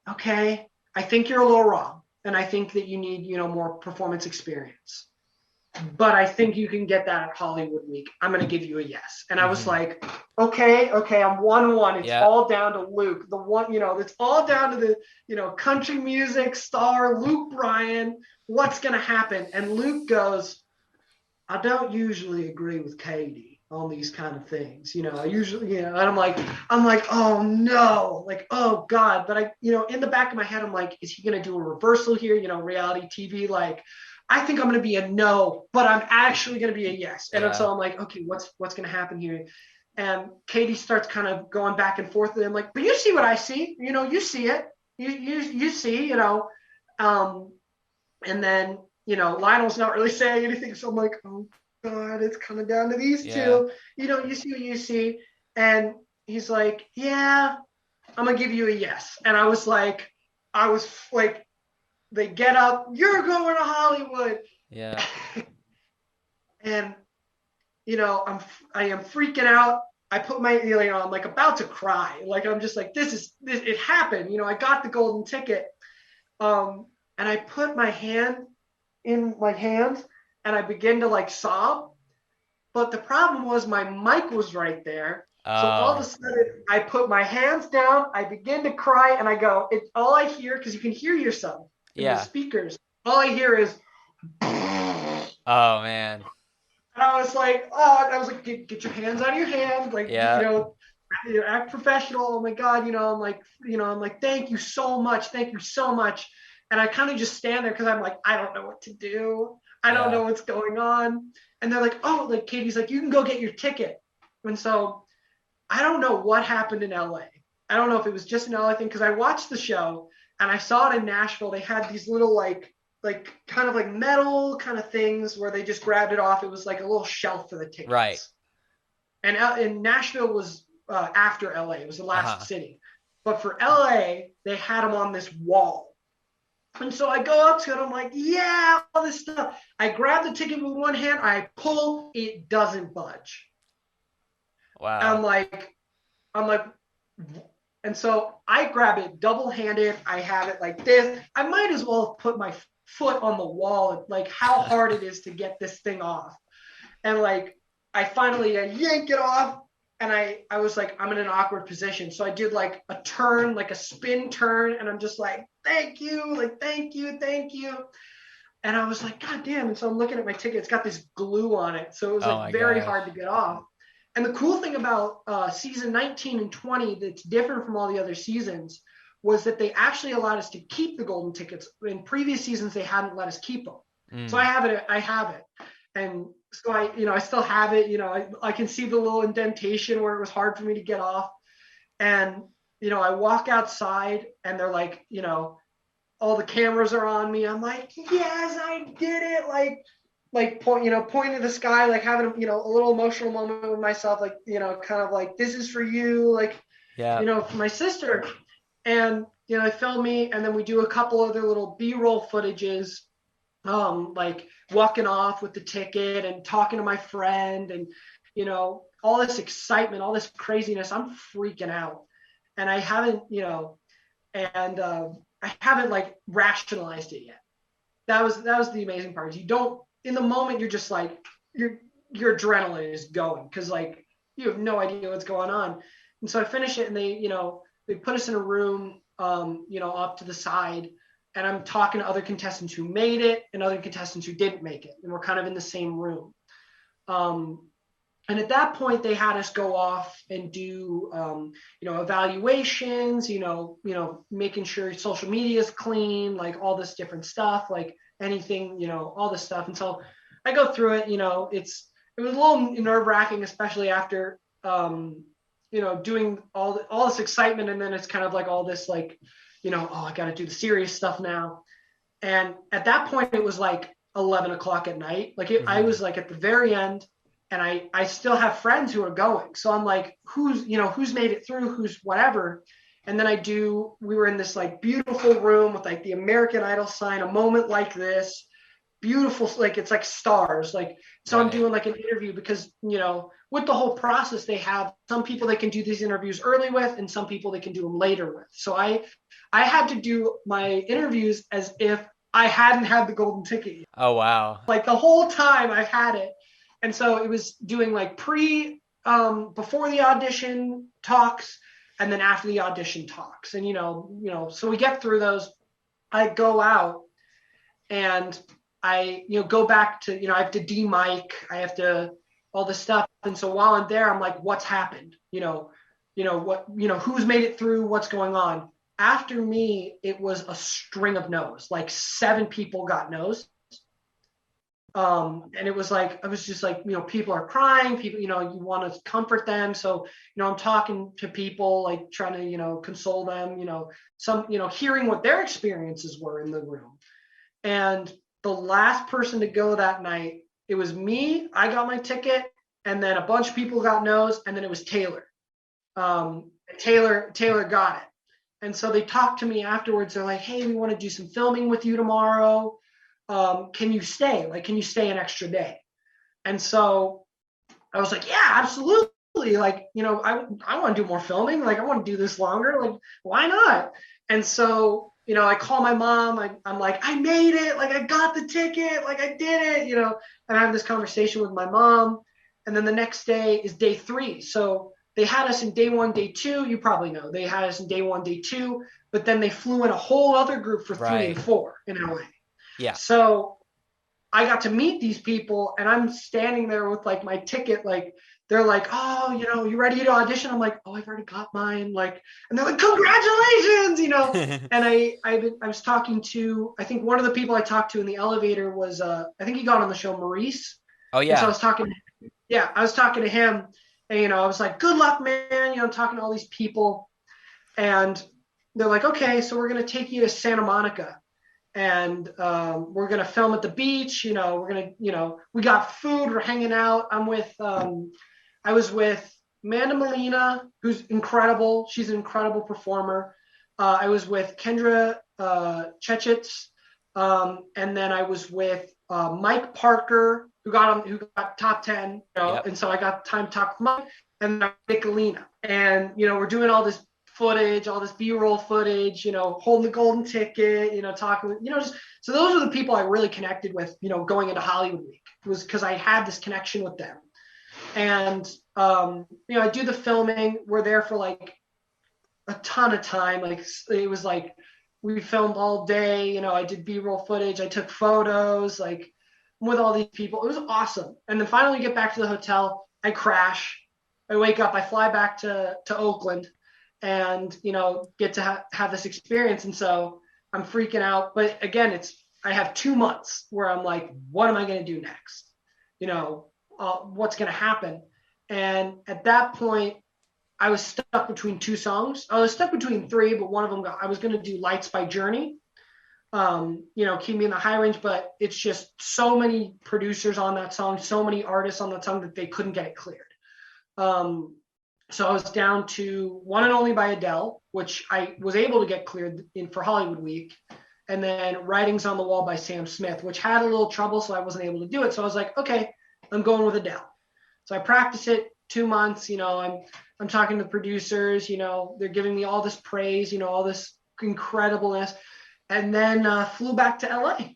okay, I think you're a little wrong, and I think that you need, more performance experience. But I think you can get that at Hollywood Week. I'm going to give you a yes. And I was like, okay, I'm 1-1. It's all down to Luke. The one, it's all down to the, country music star, Luke Bryan. What's going to happen? And Luke goes, I don't usually agree with Katie on these kind of things. I usually, and I'm like, oh no, like, oh God. But I, in the back of my head, I'm like, is he going to do a reversal here? Reality TV, like, I think I'm going to be a no, but I'm actually going to be a yes. And so I'm like, okay, what's going to happen here? And Katie starts kind of going back and forth. And I'm like, but you see what I see, you see it, you see, and then, Lionel's not really saying anything. So I'm like, oh God, it's coming down to these two, you see what you see. And he's like, yeah, I'm going to give you a yes. And I was like, they get up, you're going to Hollywood. Yeah. And, I am freaking out. I put my, I'm like about to cry. Like, I'm just like, it happened. I got the golden ticket. And I put my hand in my hands and I begin to like sob. But the problem was my mic was right there. So all of a Oh, sudden, I put my hands down, I begin to cry, and I go, it's all I hear, because you can hear yourself in the yeah. speakers. All I hear is, and Oh man. I was like, oh, I was like, get your hands out of your hands, like, Yeah. act professional. Oh my God, I'm like, thank you so much, thank you so much. And I kind of just stand there because I'm like, I don't know what to do. I don't Yeah. know what's going on. And they're like, oh, like Katie's like, you can go get your ticket. And so I don't know what happened in LA. I don't know if it was just an LA thing because I watched the show and I saw it in Nashville. They had these little like kind of like metal kind of things where they just grabbed it off. It was like a little shelf for the Right. tickets. And Nashville was after LA. It was the last Uh-huh. city. But for LA, they had them on this wall. And so I go up to it. I'm like, yeah, all this stuff. I grab the ticket with one hand. I pull. It doesn't budge. Wow. I'm like, I'm like, and so I grab it double handed. I have it like this. I might as well put my foot on the wall, like how hard it is to get this thing off. And like, I finally yank it off. And I was like, I'm in an awkward position. So I did like a turn, like a spin turn. And I'm just like, thank you, like, thank you, thank you. And I was like, God damn. And so I'm looking at my ticket. It's got this glue on it. So it was Oh like my very gosh. hard to get off. And the cool thing about season 19 and 20 that's different from all the other seasons was that they actually allowed us to keep the golden tickets. In previous seasons, they hadn't let us keep them. So I Mm. have it. I have it. And so I still have it. I can see the little indentation where it was hard for me to get off. And, I walk outside and they're like, all the cameras are on me. I'm like, yes, I did it. Like pointing to the sky, like having, a little emotional moment with myself, like, kind of like, this is for you, like, Yeah. for my sister. And, they film me and then we do a couple other little B-roll footages, like walking off with the ticket and talking to my friend and, all this excitement, all this craziness. I'm freaking out. And I haven't, and I haven't like rationalized it yet. That was the amazing part. You don't in the moment you're just like your adrenaline is going because like you have no idea what's going on. And so I finish it and they put us in a room up to the side and I'm talking to other contestants who made it and other contestants who didn't make it and we're kind of in the same room. Um, and at that point they had us go off and do evaluations, making sure social media is clean, like all this different stuff, like anything, all this stuff. And so I go through it. It was a little nerve-wracking, especially after doing all this excitement, and then it's kind of like all this like, oh, I got to do the serious stuff now. And at that point it was like 11 o'clock at night. I Mm-hmm. was like at the very end, and I still have friends who are going. So I'm like, who's made it through, who's whatever. And then we were in this like beautiful room with like the American Idol sign, a moment like this, beautiful, like it's like stars. Like, so I'm Right. doing like an interview because, with the whole process, they have some people they can do these interviews early with and some people they can do them later with. So I had to do my interviews as if I hadn't had the golden ticket yet. Oh wow. Like the whole time I've had it. And so it was doing like before the audition talks and then after the audition talks. And, so we get through those. I go out and I, go back to, I have to de-mic, I have to, all this stuff. And so while I'm there, I'm like, what's happened? Who's made it through? What's going on? After me, it was a string of no's, like 7 people got no's. And it was like I was just like, people are crying, people, you want to comfort them, so I'm talking to people, like trying to console them, some hearing what their experiences were in the room. And the last person to go that night, it was me. I got my ticket, and then a bunch of people got no's, and then it was Taylor. Taylor got it. And so they talked to me afterwards. They're like, hey, we want to do some filming with you tomorrow. Can you stay? Like, can you stay an extra day? And so I was like, yeah, absolutely. Like, I want to do more filming. Like, I want to do this longer. Like, why not? And so, I call my mom. I'm like, I made it. Like, I got the ticket. Like, I did it, and I have this conversation with my mom. and then the next day is day 3. So they had us in day 1, day 2. You probably know they had us in day 1, day 2, but then they flew in a whole other group for 3 and Right. 4 in LA. Yeah. So I got to meet these people, and I'm standing there with like my ticket. Like they're like, "Oh, you ready to audition?" I'm like, "Oh, I've already got mine." Like, and they're like, "Congratulations!" And I was talking to, I think one of the people I talked to in the elevator was I think he got on the show, Maurice. Oh And so I yeah. was talking, yeah, I was talking to him, and I was like, "Good luck, man." I'm talking to all these people, and they're like, "Okay, so we're gonna take you to Santa Monica, and we're gonna film at the beach. We're gonna, we got food. We're hanging out. I was with Amanda Molina, who's incredible. She's an incredible performer. I was with Kendra Chechitz, and then I was with Mike Parker, who got top 10. Yep. And so I got time to talk with Mike, and then Nicolina, and we're doing all this footage, all this B-roll footage, holding the golden ticket, talking, just so those are the people I really connected with, going into Hollywood Week, was because I had this connection with them. And I do the filming. We're there for like a ton of time. Like it was like we filmed all day. I did B-roll footage. I took photos, like with all these people. It was awesome. And then finally we get back to the hotel. I crash. I wake up. I fly back to Oakland, and get to have this experience. And so I'm freaking out. But again, I have 2 months where I'm like, what am I going to do next? What's going to happen? And at that point, I was stuck between 2 songs. I was stuck between 3, but one of them I was going to do Lights by Journey. Keep Me in the High Range, but it's just so many producers on that song, so many artists on that song that they couldn't get it cleared. So I was down to One and Only by Adele, which I was able to get cleared for Hollywood Week, and then Writings on the Wall by Sam Smith, which had a little trouble, so I wasn't able to do it. So I was like, okay, I'm going with Adele. So I practiced it 2 months. I'm talking to producers. They're giving me all this praise. All this incredibleness, and then flew back to LA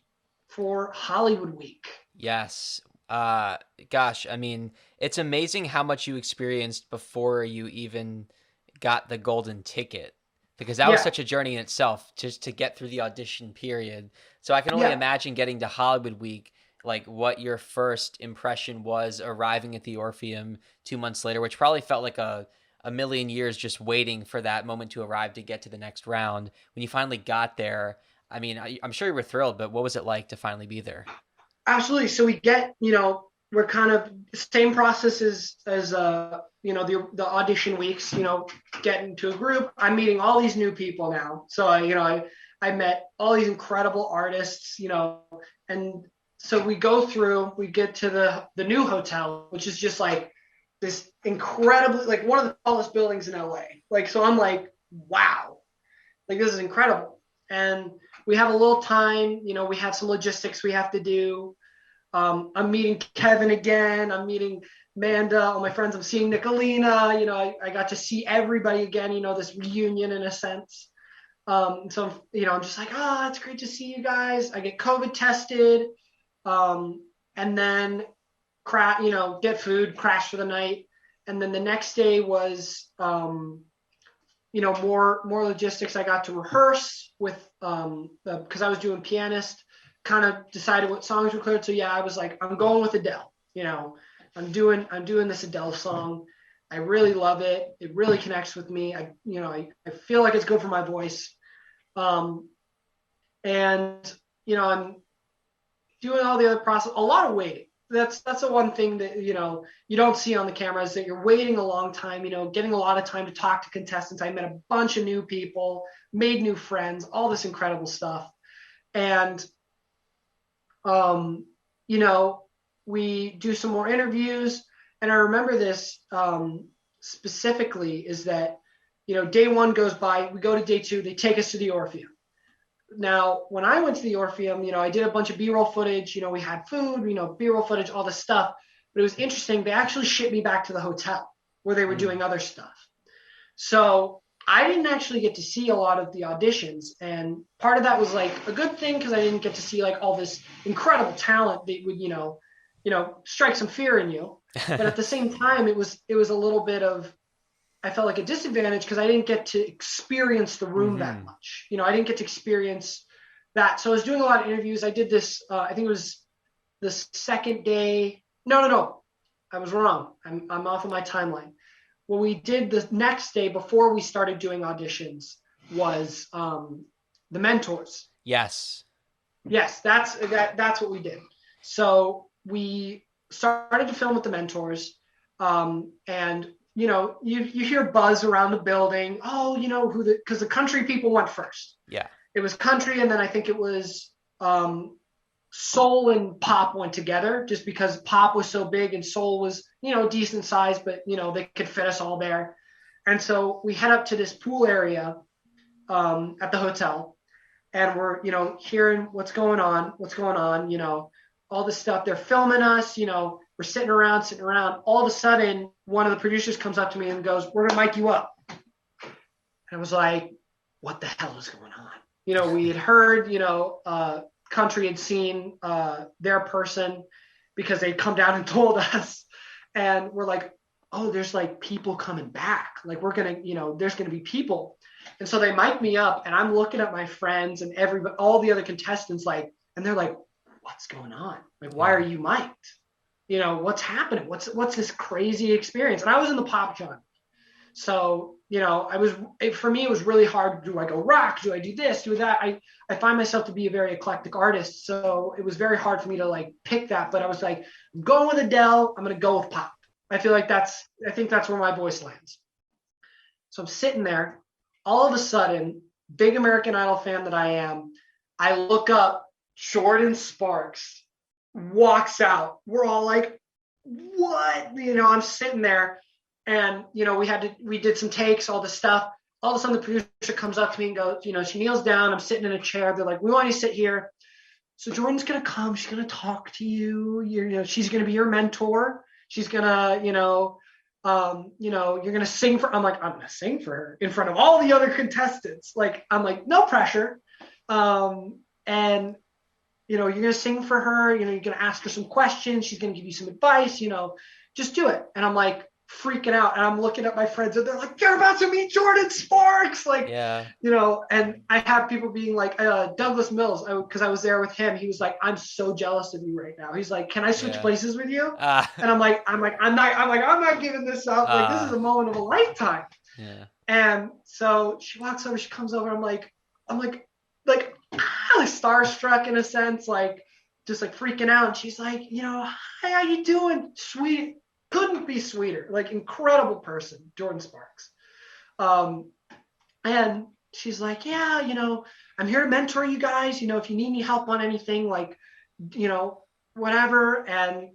for Hollywood Week. Yes. Gosh, I mean, it's amazing how much you experienced before you even got the golden ticket, because that was Yeah, such a journey in itself just to get through the audition period. So I can only yeah. imagine getting to Hollywood Week, like what your first impression was arriving at the Orpheum 2 months later, which probably felt like a million years just waiting for that moment to arrive to get to the next round. When you finally got there, I mean, I'm sure you were thrilled, but what was it like to finally be there? Absolutely. So we get, we're kind of same process as the audition weeks, getting to a group. I'm meeting all these new people now. So I met all these incredible artists, and so we go through, we get to the new hotel, which is just like this incredibly, like one of the tallest buildings in LA. Like, so I'm like, wow, like this is incredible. And we have a little time, we have some logistics we have to do. I'm meeting Kevin again. I'm meeting Amanda, all my friends. I'm seeing Nicolina. I got to see everybody again, this reunion in a sense. So, I'm just like, oh, it's great to see you guys. I get COVID tested, and then get food, crash for the night. And then the next day was, more logistics. I got to rehearse with, because I was doing pianist, kind of decided what songs were cleared. So yeah, I was like, I'm going with Adele. I'm doing this Adele song. I really love it. It really connects with me. I feel like it's good for my voice. And I'm doing all the other process, a lot of waiting. That's the one thing that you don't see on the camera, is that you're waiting a long time, getting a lot of time to talk to contestants. I met a bunch of new people, made new friends, all this incredible stuff. And we do some more interviews. And I remember this specifically, is that day 1 goes by, we go to day 2, they take us to the Orpheum. Now, when I went to the Orpheum, I did a bunch of B-roll footage. We had food, B-roll footage, all this stuff. But it was interesting. They actually shipped me back to the hotel where they were doing other stuff. So I didn't actually get to see a lot of the auditions. And part of that was like a good thing, because I didn't get to see like all this incredible talent that would, strike some fear in you. But at the same time, it was a little bit of, I felt like a disadvantage because I didn't get to experience the room that Hmm. much. I didn't get to experience that. So I was doing a lot of interviews. I did this. I think it was the second day. No, no, no. I was wrong. I'm off of my timeline. What we did the next day before we started doing auditions was the mentors. Yes. Yes, that's what we did. So we started to film with the mentors, and you hear buzz around the building. Oh, who because the country people went first. Yeah. It was country, and then I think it was soul and pop went together, just because pop was so big and soul was decent size, but they could fit us all there. And so we head up to this pool area at the hotel, and we're hearing what's going on, all this stuff. They're filming us. We're sitting around. All of a sudden, one of the producers comes up to me and goes, "We're gonna mic you up." And I was like, "What the hell is going on?" We had heard, country had seen their person because they'd come down and told us, and we're like, "Oh, there's like people coming back. Like we're gonna, there's gonna be people." And so they mic me up, and I'm looking at my friends and all the other contestants, like, and they're like, "What's going on? Like, why are Yeah. you mic'd? What's happening? What's this crazy experience?" And I was in the pop genre, so for me, it was really hard. Do I go rock? Do I do this? Do that? I find myself to be a very eclectic artist, so it was very hard for me to like pick that. But I was like, I'm going with Adele. I'm gonna go with pop. I think that's where my voice lands. So I'm sitting there. All of a sudden, big American Idol fan that I am, I look up. Jordin Sparks walks out. We're all like, "What?" I'm sitting there, and we did some takes, all this stuff. All of a sudden, the producer comes up to me and goes, she kneels down. I'm sitting in a chair. They're like, "We want you to sit here." So Jordan's gonna come. She's gonna talk to you. She's gonna be your mentor. She's gonna, you're gonna sing for. I'm like, I'm gonna sing for her in front of all the other contestants. Like, I'm like, no pressure. And you're gonna sing for her. You're gonna ask her some questions. She's gonna give you some advice. Just do it. And I'm like freaking out, and I'm looking at my friends, and they're like, "You're about to meet Jordin Sparks!" Like, Yeah. and I have people being like, Douglas Mills, because I was there with him. He was like, "I'm so jealous of you right now." He's like, "Can I switch Yeah. places with you?" Uh, And I'm not giving this up. Like, this is a moment of a lifetime. yeah. And so she walks over, she comes over. I'm like starstruck in a sense, like just like freaking out. And she's like, "Hi, how you doing?" Sweet, couldn't be sweeter. Like, incredible person, Jordin Sparks. Um, and she's like, "Yeah, I'm here to mentor you guys. If you need any help on anything, like, whatever. And,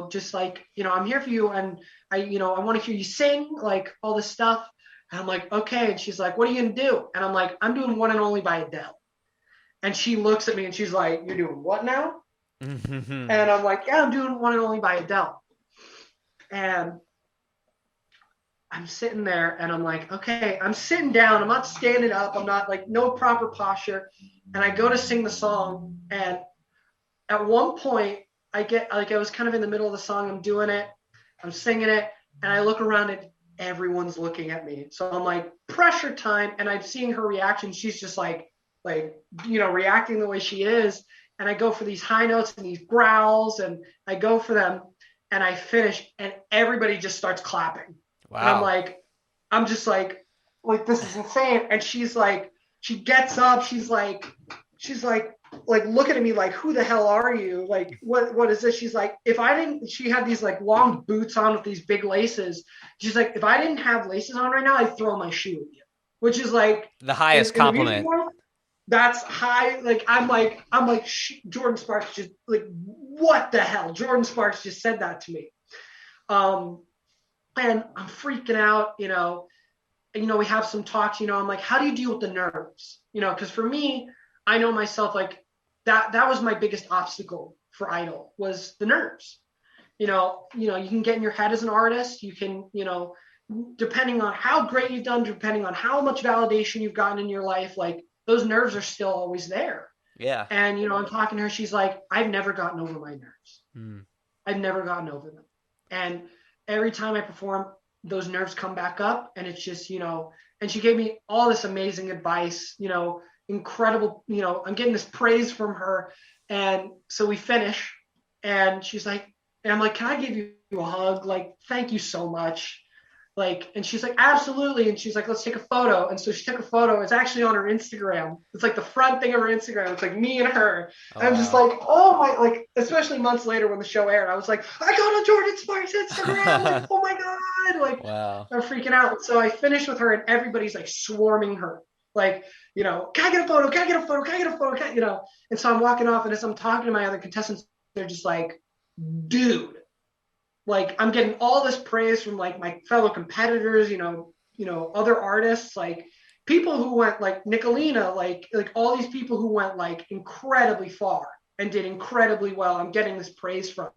just like, I'm here for you. And I want to hear you sing, like all this stuff." And I'm like, "Okay." And she's like, "What are you going to do?" And I'm like, "I'm doing One and Only by Adele." And she looks at me and she's like, "You're doing what now?" And I'm like, "Yeah, I'm doing One and Only by Adele." And I'm sitting there and I'm like, okay, I'm sitting down. I'm not standing up. I'm not like, no proper posture. And I go to sing the song. And at one point, I was kind of in the middle of the song. I'm doing it. I'm singing it. And I look around and everyone's looking at me. So I'm like, pressure time. And I'm seeing her reaction. She's just reacting the way she is. And I go for these high notes and these growls, and I go for them, and I finish, and everybody just starts clapping. And Wow. I'm just like, this is insane. And she's like, she gets up, she's like looking at me like, "Who the hell are you? Like, what is this?" She's like, "If I didn't," she had these like long boots on with these big laces. She's like, "If I didn't have laces on right now, I'd throw my shoe at you." Which is like, The highest in the music compliment. world, that's high. Like, I'm like, Jordin Sparks just like, what the hell? Jordin Sparks just said that to me. Um, and I'm freaking out, we have some talks, I'm like, "How do you deal with the nerves?" Because for me, I know myself, like, that was my biggest obstacle for Idol, was the nerves. You can get in your head as an artist. You can, depending on how great you've done, depending on how much validation you've gotten in your life, like, those nerves are still always there. Yeah. And, I'm talking to her. She's like, "I've never gotten over my nerves. Hmm. I've never gotten over them." And every time I perform, those nerves come back up, and it's just, and she gave me all this amazing advice, incredible, I'm getting this praise from her. And so we finish, and she's like, and I'm like, can I give you a hug? Like, thank you so much. Like, and she's like, absolutely. And she's like, let's take a photo. And so she took a photo. It's actually on her Instagram. It's like the front thing of her Instagram. It's like me and her. Oh, And I'm just wow. like, oh my, like, especially months later when the show aired, I was like, I got on Jordin Sparks Instagram. Like, oh my God. Like, Wow. I'm freaking out. So I finished with her, and everybody's like swarming her. Like, can I get a photo? Can I get a photo? Can I get a photo? And so I'm walking off, and as I'm talking to my other contestants, they're just like, dude, like, I'm getting all this praise from like my fellow competitors, other artists, like people who went like Nicolina, like all these people who went like incredibly far and did incredibly well. I'm getting this praise from.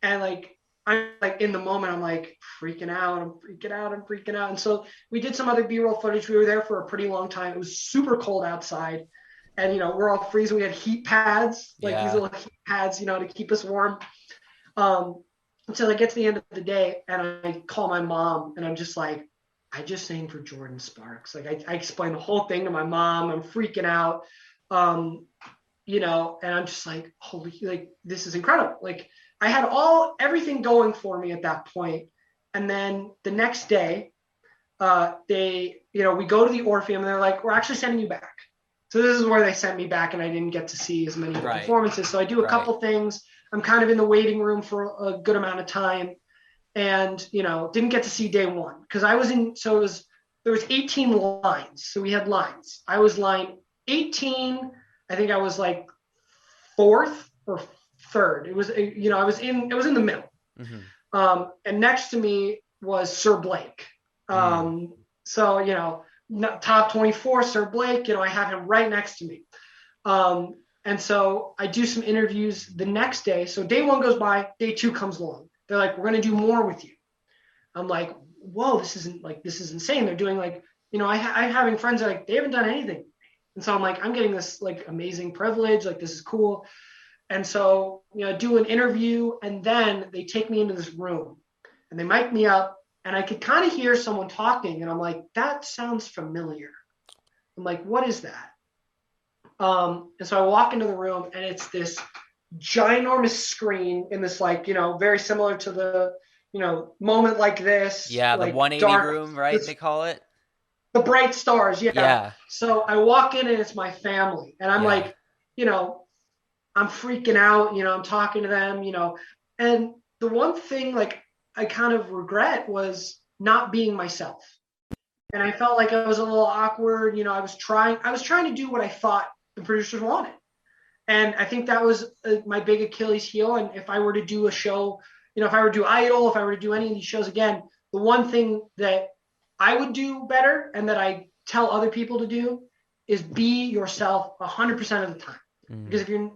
And like, I'm like in the moment, I'm like freaking out. I'm freaking out. And so we did some other B-roll footage. We were there for a pretty long time. It was super cold outside. And, we're all freezing. We had heat pads, like these little heat pads, to keep us warm. Until I get to the end of the day, and I call my mom, and I'm just like, I just sang for Jordin Sparks. Like, I explained the whole thing to my mom. I'm freaking out, and I'm just like, holy, like, this is incredible. Like, I had everything going for me at that point. And then the next day, we go to the Orpheum, and they're like, we're actually sending you back. So this is where they sent me back, and I didn't get to see as many performances. So I do a couple things. I'm kind of in the waiting room for a good amount of time, and, didn't get to see day one because there was 18 lines. So we had lines. I was line 18. I think I was like fourth or third. It was, it was in the middle. Mm-hmm. And next to me was Sir Blake. So, top 24, Sir Blake, I have him right next to me. And so I do some interviews the next day. So day one goes by, day two comes along. They're like, we're going to do more with you. I'm like, whoa, this is insane. They're doing like, I'm having friends that like, they haven't done anything. And so I'm like, I'm getting this like amazing privilege. Like, this is cool. And so, do an interview, and then they take me into this room and they mic me up, and I could kind of hear someone talking, and I'm like, that sounds familiar. I'm like, what is that? And so I walk into the room, and it's this ginormous screen in this, like, very similar to the, Moment Like This. Yeah, like the 180 dark, room, right? They call it. The bright stars. Yeah. Yeah. So I walk in, and it's my family, and I'm like, I'm freaking out, I'm talking to them, and the one thing like I kind of regret was not being myself. And I felt like I was a little awkward. I was trying to do what I thought the producers wanted. And I think that was my big Achilles heel. And if I were to do a show, if I were to do Idol, if I were to do any of these shows again, the one thing that I would do better and that I tell other people to do is be yourself 100% of the time. Because if you're,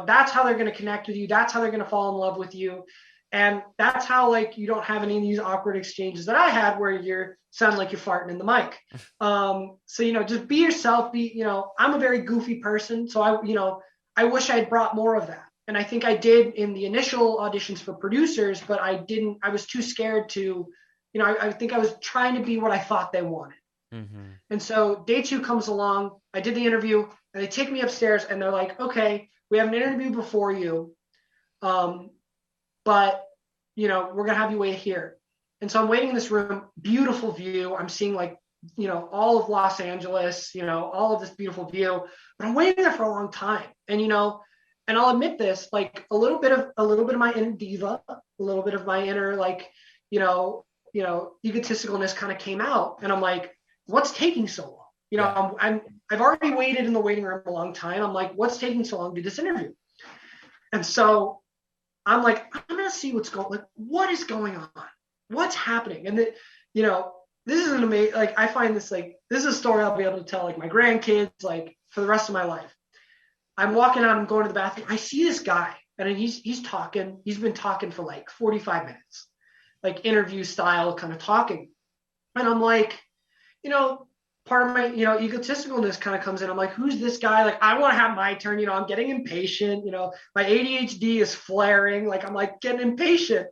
that's how they're going to connect with you. That's how they're going to fall in love with you. And that's how, like, you don't have any of these awkward exchanges that I had where you're sound like you're farting in the mic. So, just be yourself. I'm a very goofy person. So I wish I had brought more of that. And I think I did in the initial auditions for producers, but I was too scared to, I think I was trying to be what I thought they wanted. Mm-hmm. And so day two comes along. I did the interview, and they take me upstairs, and they're like, okay, we have an interview before you. But, we're going to have you wait here. And so I'm waiting in this room, beautiful view. I'm seeing like, all of Los Angeles, all of this beautiful view, but I'm waiting there for a long time. And, and I'll admit this, like a little bit of my inner diva, a little bit of my inner, like, egotisticalness kind of came out. And I'm like, what's taking so long? I've already waited in the waiting room a long time. I'm like, what's taking so long to do this interview? And so I'm like, I'm going to see what is going on? What's happening? And this is an amazing, like, I find this, like, this is a story I'll be able to tell, like, my grandkids, like, for the rest of my life. I'm walking out, I'm going to the bathroom. I see this guy, and he's talking. He's been talking for like 45 minutes, like interview style kind of talking. And I'm like, part of my, egotisticalness kind of comes in. I'm like, who's this guy? Like, I want to have my turn. I'm getting impatient. My ADHD is flaring. Like, I'm like getting impatient.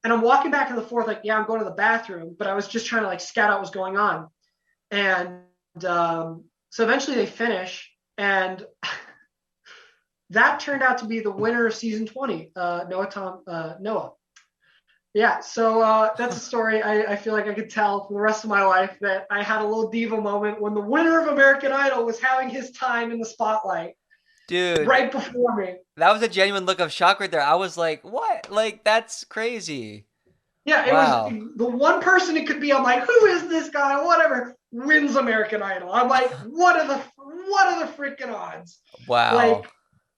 And I'm walking back and forth, like, yeah, I'm going to the bathroom, but I was just trying to like scout out what's going on. And so eventually they finish, and that turned out to be the winner of season 20, Noah. Yeah, so that's a story I feel like I could tell for the rest of my life, that I had a little diva moment when the winner of American Idol was having his time in the spotlight Dude, right before me. that was a genuine look of shock right there. I was like, what? Like, that's crazy. Yeah, it was Wow. the one person it could be. I'm like, who is this guy? Whatever, wins American Idol. I'm like, what are the freaking odds? Wow. Like,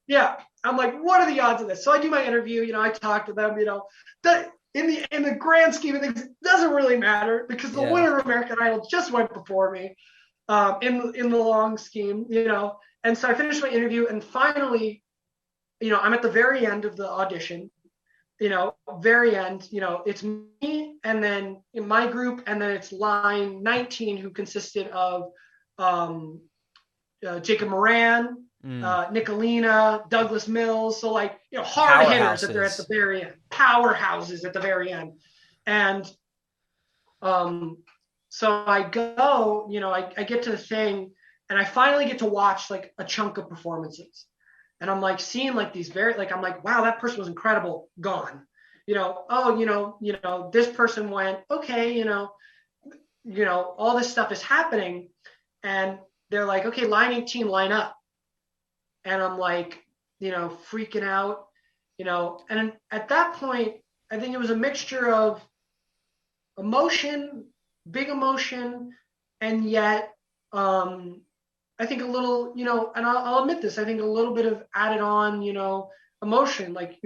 yeah, I'm like, what are the odds of this? So I do my interview. I talk to them. That in the grand scheme of things, it doesn't really matter because the Yeah. winner of American Idol just went before me. In the long scheme. And so I finished my interview, and finally, I'm at the very end of the audition. Very end. It's me, and then in my group, and then it's line 19, who consisted of um, Jacob Moran, Mm. Nicolina, Douglas Mills. So like, hard hitters that they're at the Powerhouses. very end, powerhouses at the very end. And um, so I go, I get to the thing, and I finally get to watch like a chunk of performances. And I'm like seeing like these I'm like, wow, that person was incredible, gone. This person went, okay, all this stuff is happening. And they're like, okay, line 18, line up. And I'm like, freaking out, and at that point, I think it was a mixture of emotion, big emotion, and yet I think a little, and I'll admit this, I think a little bit of added on, emotion, like,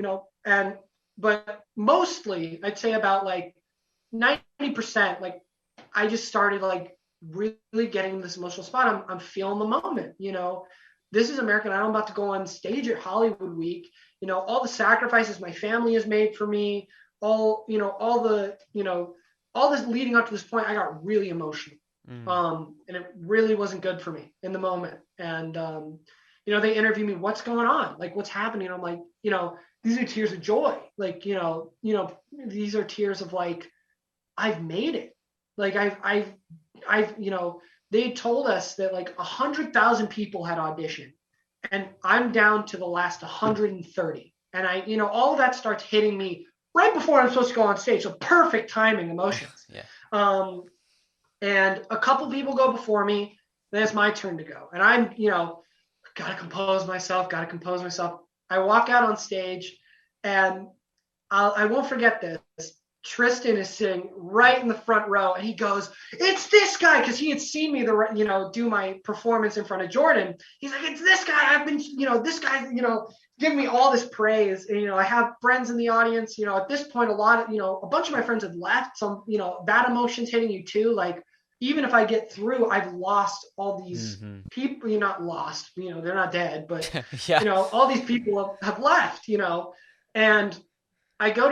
but mostly I'd say about like 90%, like I just started like really getting this emotional spot. I'm feeling the moment, this is American Idol. I'm about to go on stage at Hollywood Week. All the sacrifices my family has made for me, all this leading up to this point, I got really emotional. Mm. And it really wasn't good for me in the moment. And, they interview me, what's going on? Like, what's happening? I'm like, these are tears of joy. Like, these are tears of like, I've made it. Like they told us that like 100,000 people had auditioned, and I'm down to the last 130. And all of that starts hitting me right before I'm supposed to go on stage. So perfect timing, emotions. Yeah. And a couple people go before me. Then it's my turn to go. And I'm, gotta compose myself. I walk out on stage, and I won't forget this. Tristan is sitting right in the front row, and he goes, "It's this guy," because he had seen me do my performance in front of Jordin. He's like, "It's this guy. I've been, this guy, giving me all this praise." And I have friends in the audience. At this point, a bunch of my friends have left. So that emotion's hitting you too. Like, even if I get through, I've lost all these Mm-hmm. people. You're not lost. They're not dead, but Yeah. all these people have left. And I go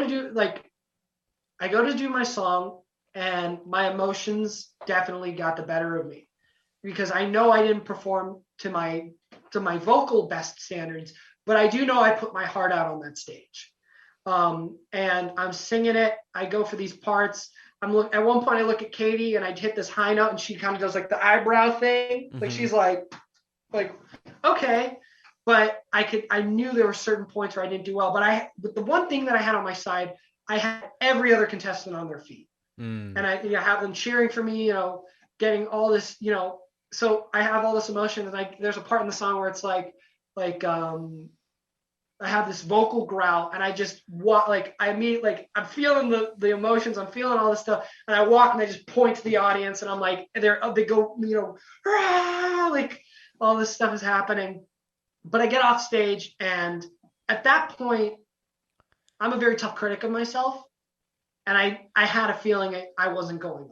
to do my song, and my emotions definitely got the better of me, because I know I didn't perform to my vocal best standards, but I do know I put my heart out on that stage. And I'm singing it. I go for these parts. At one point I look at Katie, and I hit this high note, and she kind of does like the eyebrow thing. Like, Mm-hmm. she's like, okay. But I knew there were certain points where I didn't do well. But the one thing that I had on my side, I had every other contestant on their feet, Mm. and I have them cheering for me, getting all this, so I have all this emotion. And there's a part in the song where it's like I have this vocal growl, and I just walk, like I mean, like I'm feeling the emotions, I'm feeling all this stuff, and I walk, and I just point to the audience, and I'm like, they go, Rah! Like all this stuff is happening. But I get off stage, and at that point, I'm a very tough critic of myself, and I had a feeling I wasn't going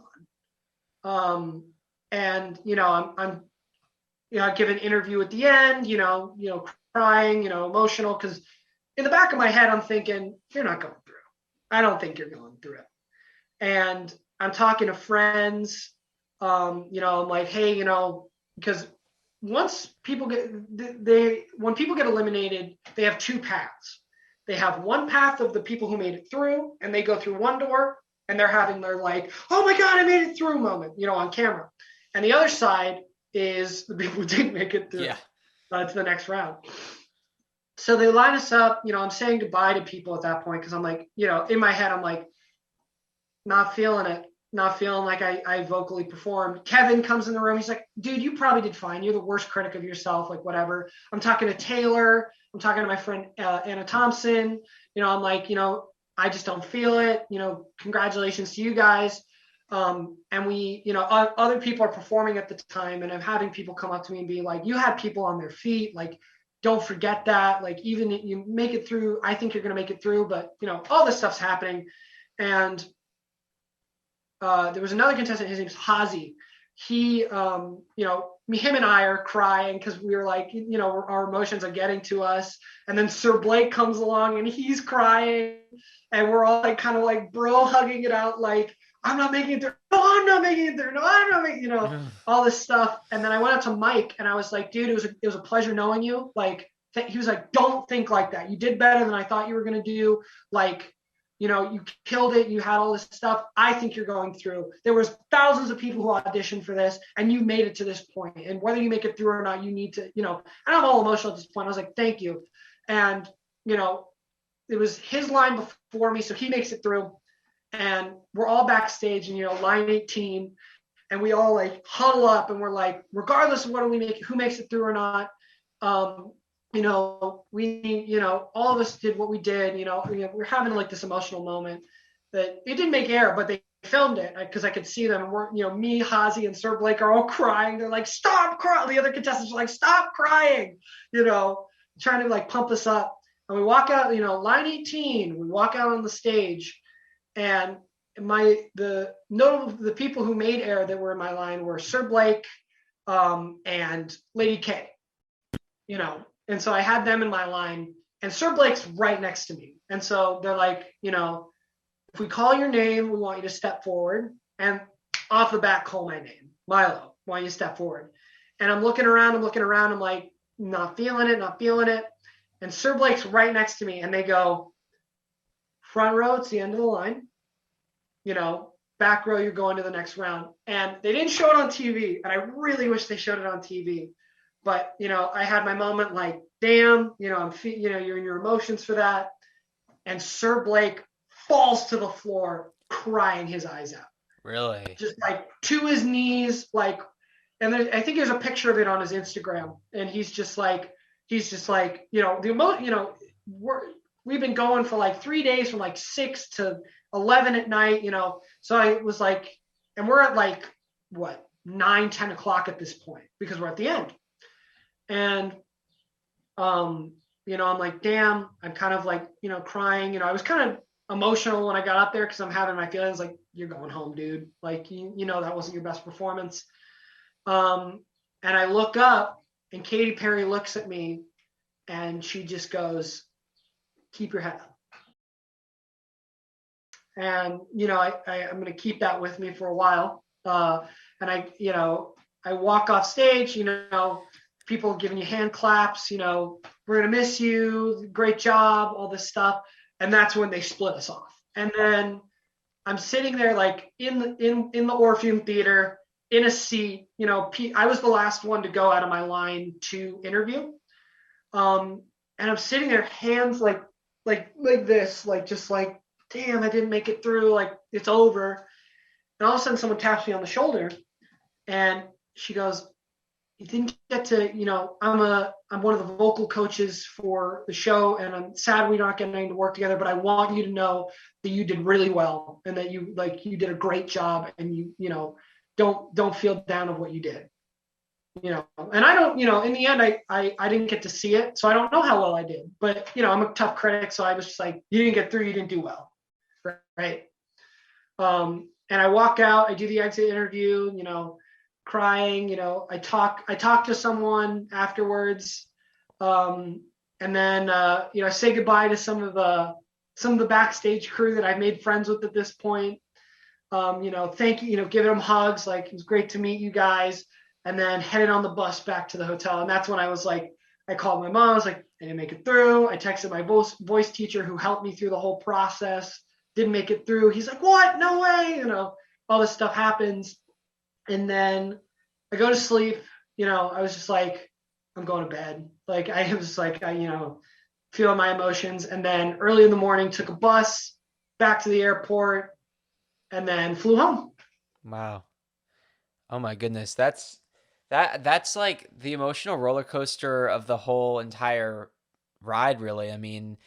on. And I give an interview at the end, crying, emotional, because in the back of my head I'm thinking, you're not going through. I don't think you're going through. And I'm talking to friends. I'm like, hey, because once people when people get eliminated, they have two paths. they have one path of the people who made it through, and they go through one door, and they're having their like, oh my God, I made it through moment, on camera. And the other side is the people who didn't make it through to the next round. So they line us up, I'm saying goodbye to people at that point because I'm like, in my head, I'm like, not feeling it, not feeling like I vocally performed. Kevin comes in the room. He's like, dude, you probably did fine. You're the worst critic of yourself, like whatever. I'm talking to Taylor. I'm talking to my friend Anna Thompson. I'm like, I just don't feel it. Congratulations to you guys. And we, other people are performing at the time, and I'm having people come up to me and be like, you had people on their feet. Like, don't forget that. Like, even if you make it through, I think you're going to make it through, but all this stuff's happening. And there was another contestant, his name's Hazi. He, him and I are crying because we were like, our emotions are getting to us. And then Sir Blake comes along and he's crying, and we're all like kind of like bro hugging it out, like, I'm not making it through. No, I'm not making it through. No, I'm not making, all this stuff. And then I went up to Mike and I was like, dude, it was a pleasure knowing you. Like, he was like, don't think like that. You did better than I thought you were going to do. Like, you killed it. You had all this stuff. I think you're going through. There was thousands of people who auditioned for this, and you made it to this point. And whether you make it through or not, you need to, and I'm all emotional at this point. I was like, thank you. And, it was his line before me. So he makes it through, and we're all backstage and, line 18, and we all like huddle up and we're like, regardless of who makes it through or not, we, all of us did what we did, we're having like this emotional moment that it didn't make air, but they filmed it because I could see them. And we're, me, Hazi, and Sir Blake are all crying. They're like, stop crying. The other contestants are like, stop crying, trying to like pump us up. And we walk out, line 18, we walk out on the stage, and the people who made air that were in my line were Sir Blake and Lady K, and so I had them in my line, and Sir Blake's right next to me. And so they're like, if we call your name, we want you to step forward. And off the bat, call my name, Milo, why don't you step forward? And I'm looking around, I'm like, not feeling it. And Sir Blake's right next to me, and they go, front row, it's the end of the line. Back row, you're going to the next round. And they didn't show it on TV, and I really wish they showed it on TV. But, I had my moment like, damn, you're in your emotions for that. And Sir Blake falls to the floor, crying his eyes out. Really? Just like to his knees, like, and I think there's a picture of it on his Instagram. And he's just like, we've been going for like 3 days from like 6 to 11 at night, So I was like, and we're at like, 9-10 o'clock at this point because we're at the end. And, I'm like, damn, I'm kind of like, crying, I was kind of emotional when I got up there because I'm having my feelings like, you're going home, dude. Like, that wasn't your best performance. And I look up, and Katy Perry looks at me, and she just goes, keep your head up. And, I'm going to keep that with me for a while. And I walk off stage, people giving you hand claps, we're going to miss you. Great job, all this stuff. And that's when they split us off. And then I'm sitting there like in the Orpheum Theater in a seat, I was the last one to go out of my line to interview. And I'm sitting there, hands like this, like, just like, damn, I didn't make it through. Like, it's over. And all of a sudden someone taps me on the shoulder, and she goes, you didn't get to, I'm one of the vocal coaches for the show, and I'm sad we're not getting to work together, but I want you to know that you did really well, and that you did a great job, and you don't feel down of what you did. And I don't, in the end, I didn't get to see it, so I don't know how well I did, but, I'm a tough critic. So I was just like, you didn't get through, you didn't do well. Right. And I walk out, I do the exit interview, crying, I talk to someone afterwards. And then, I say goodbye to some of the backstage crew that I've made friends with at this point. Thank you, giving them hugs. Like, it was great to meet you guys. And then headed on the bus back to the hotel. And that's when I was like, I called my mom. I was like, I didn't make it through. I texted my voice teacher who helped me through the whole process. Didn't make it through. He's like, what? No way. All this stuff happens. And then I go to sleep. I was just like, I'm going to bed. Like I was like, feeling my emotions. And then early in the morning, took a bus back to the airport and then flew home. Wow. Oh my goodness. That's like the emotional roller coaster of the whole entire ride, really. I mean,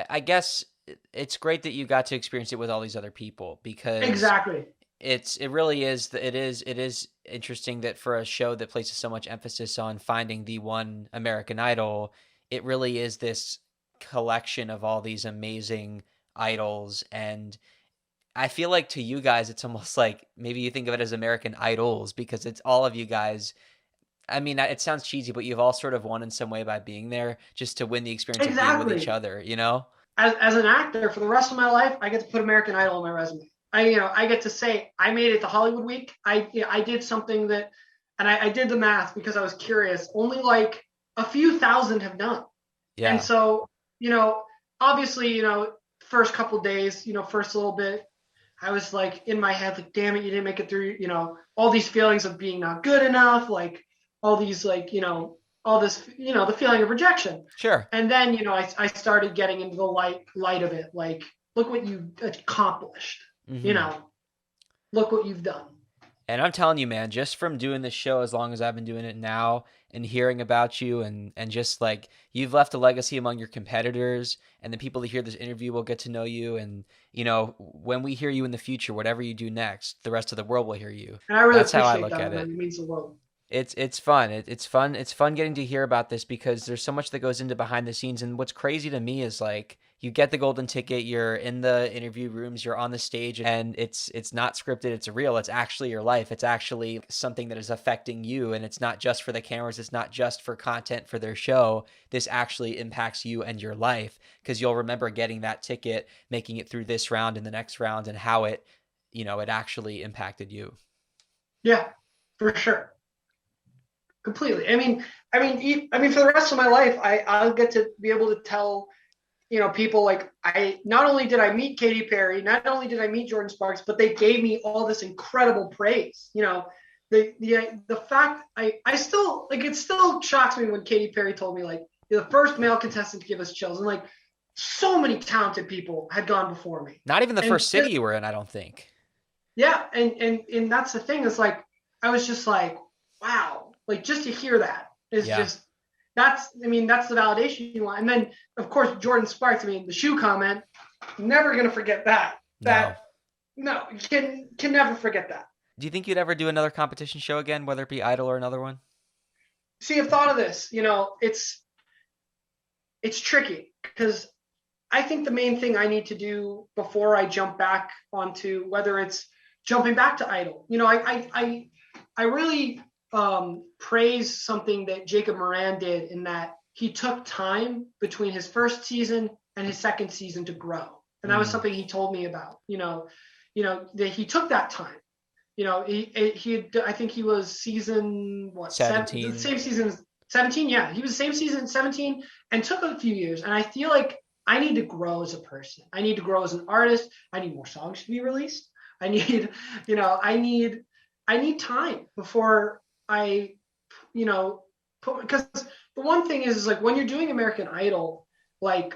I guess it's great that you got to experience it with all these other people because Exactly. it really is it is interesting that for a show that places so much emphasis on finding the one American Idol, it really is this collection of all these amazing idols. And I feel like to you guys it's almost like maybe you think of it as American Idols because it's all of you guys. I mean, it sounds cheesy, but you've all sort of won in some way by being there just to win the experience of being with each Exactly. other, you know? As an actor, for the rest of my life, I get to put American Idol on my resume. I get to say I made it to Hollywood Week. I did something that, and I did the math because I was curious. Only like a few thousand have done, and Yeah. so you know, obviously, first couple days, first little bit, I was like in my head, like, damn it, you didn't make it through. All these feelings of being not good enough, like all these, like, all this, the feeling of rejection. Sure. And then, I started getting into the light of it. Like, look what you accomplished, you Mhm. know, look what you've done. And I'm telling you, man, just from doing this show as long as I've been doing it now and hearing about you and just like you've left a legacy among your competitors and the people that hear this interview will get to know you. And, when we hear you in the future, whatever you do next, the rest of the world will hear you. And I really That's how I appreciate look that, at man. it. It means the world. It's fun. It's fun. It's fun getting to hear about this because there's so much that goes into behind the scenes. And what's crazy to me is like you get the golden ticket, you're in the interview rooms, you're on the stage, and it's not scripted, it's real. It's actually your life. It's actually something that is affecting you, and it's not just for the cameras, it's not just for content for their show. This actually impacts you and your life because you'll remember getting that ticket, making it through this round and the next round and how it actually impacted you. Yeah, for sure. Completely. I mean, for the rest of my life, I'll get to be able to tell, people like I not only did I meet Katy Perry, not only did I meet Jordin Sparks, but they gave me all this incredible praise. The fact I still like it still shocks me when Katy Perry told me like you're the first male contestant to give us chills, and like so many talented people had gone before me, Not even the and first city you were in, I don't think. yeah, and that's the thing is like I was just like, wow, like just to hear that is Yeah. just that's the validation you want. And then of course Jordin Sparks, the shoe comment, never gonna forget that. No. That no, you can never forget that. Do you think you'd ever do another competition show again, whether it be Idol or another one? See, I've thought of this, it's tricky because I think the main thing I need to do before I jump back onto whether it's jumping back to Idol, I really praise something that Jacob Moran did in that he took time between his first season and his second season to grow, and that was Mm, something he told me about. That he took that time. I think he was season what the 17. same season as 17. Yeah, he was the same season 17 and took a few years. And I feel like I need to grow as a person. I need to grow as an artist. I need more songs to be released. I need, I need time before I, because the one thing is like when you're doing American Idol, like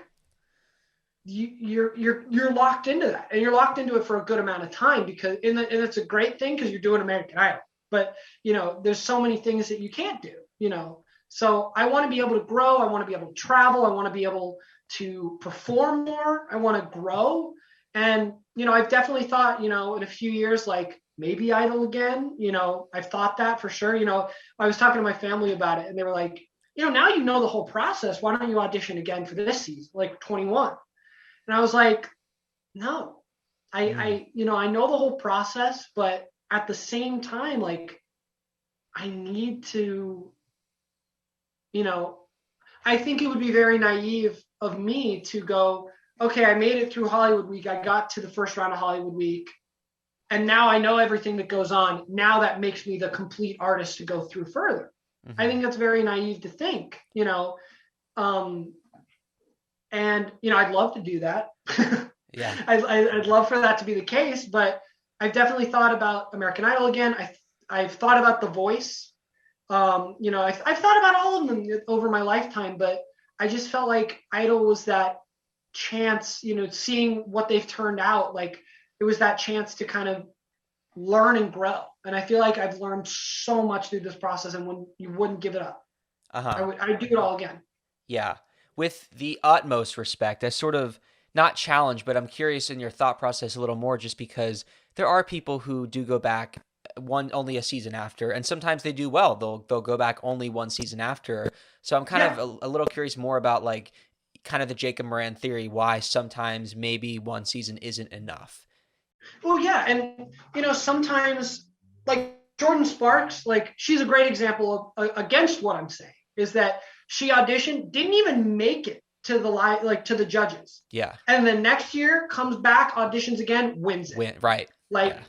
you're locked into that, and you're locked into it for a good amount of time because and it's a great thing because you're doing American Idol. But there's so many things that you can't do. So I want to be able to grow. I want to be able to travel. I want to be able to perform more. I want to grow. And I've definitely thought in a few years like maybe Idol again. I've thought that for sure. I was talking to my family about it, and they were like, now the whole process. Why don't you audition again for this season, like 21? And I was like, no, mm. I know the whole process, but at the same time, like, I need to, you know, I think it would be very naive of me to go, okay, I made it through Hollywood Week. I got to the first round of Hollywood Week. And now I know everything that goes on. Now that makes me the complete artist to go through further. I Hmm. think that's very naive to think, um, And, I'd love to do that. Yeah. I'd love for that to be the case, but I've definitely thought about American Idol again. I've thought about The Voice. I've thought about all of them over my lifetime, but I just felt like Idol was that chance, seeing what they've turned out. Like it was that chance to kind of learn and grow. And I feel like I've learned so much through this process, and when you wouldn't give it up, Uh-huh. I'd do it all again. Yeah. With the utmost respect, I sort of not challenge, but I'm curious in your thought process a little more just because there are people who do go back one only a season after, and sometimes they do well. They'll go back only one season after. So I'm kind Yeah. of a little curious more about like kind of the Jacob Moran theory, why sometimes maybe one season isn't enough. Oh yeah, and sometimes like Jordin Sparks, like she's a great example of against what I'm saying is that she auditioned, didn't even make it to the to the judges, Yeah. and then next year comes back, auditions again, wins it. Right. Like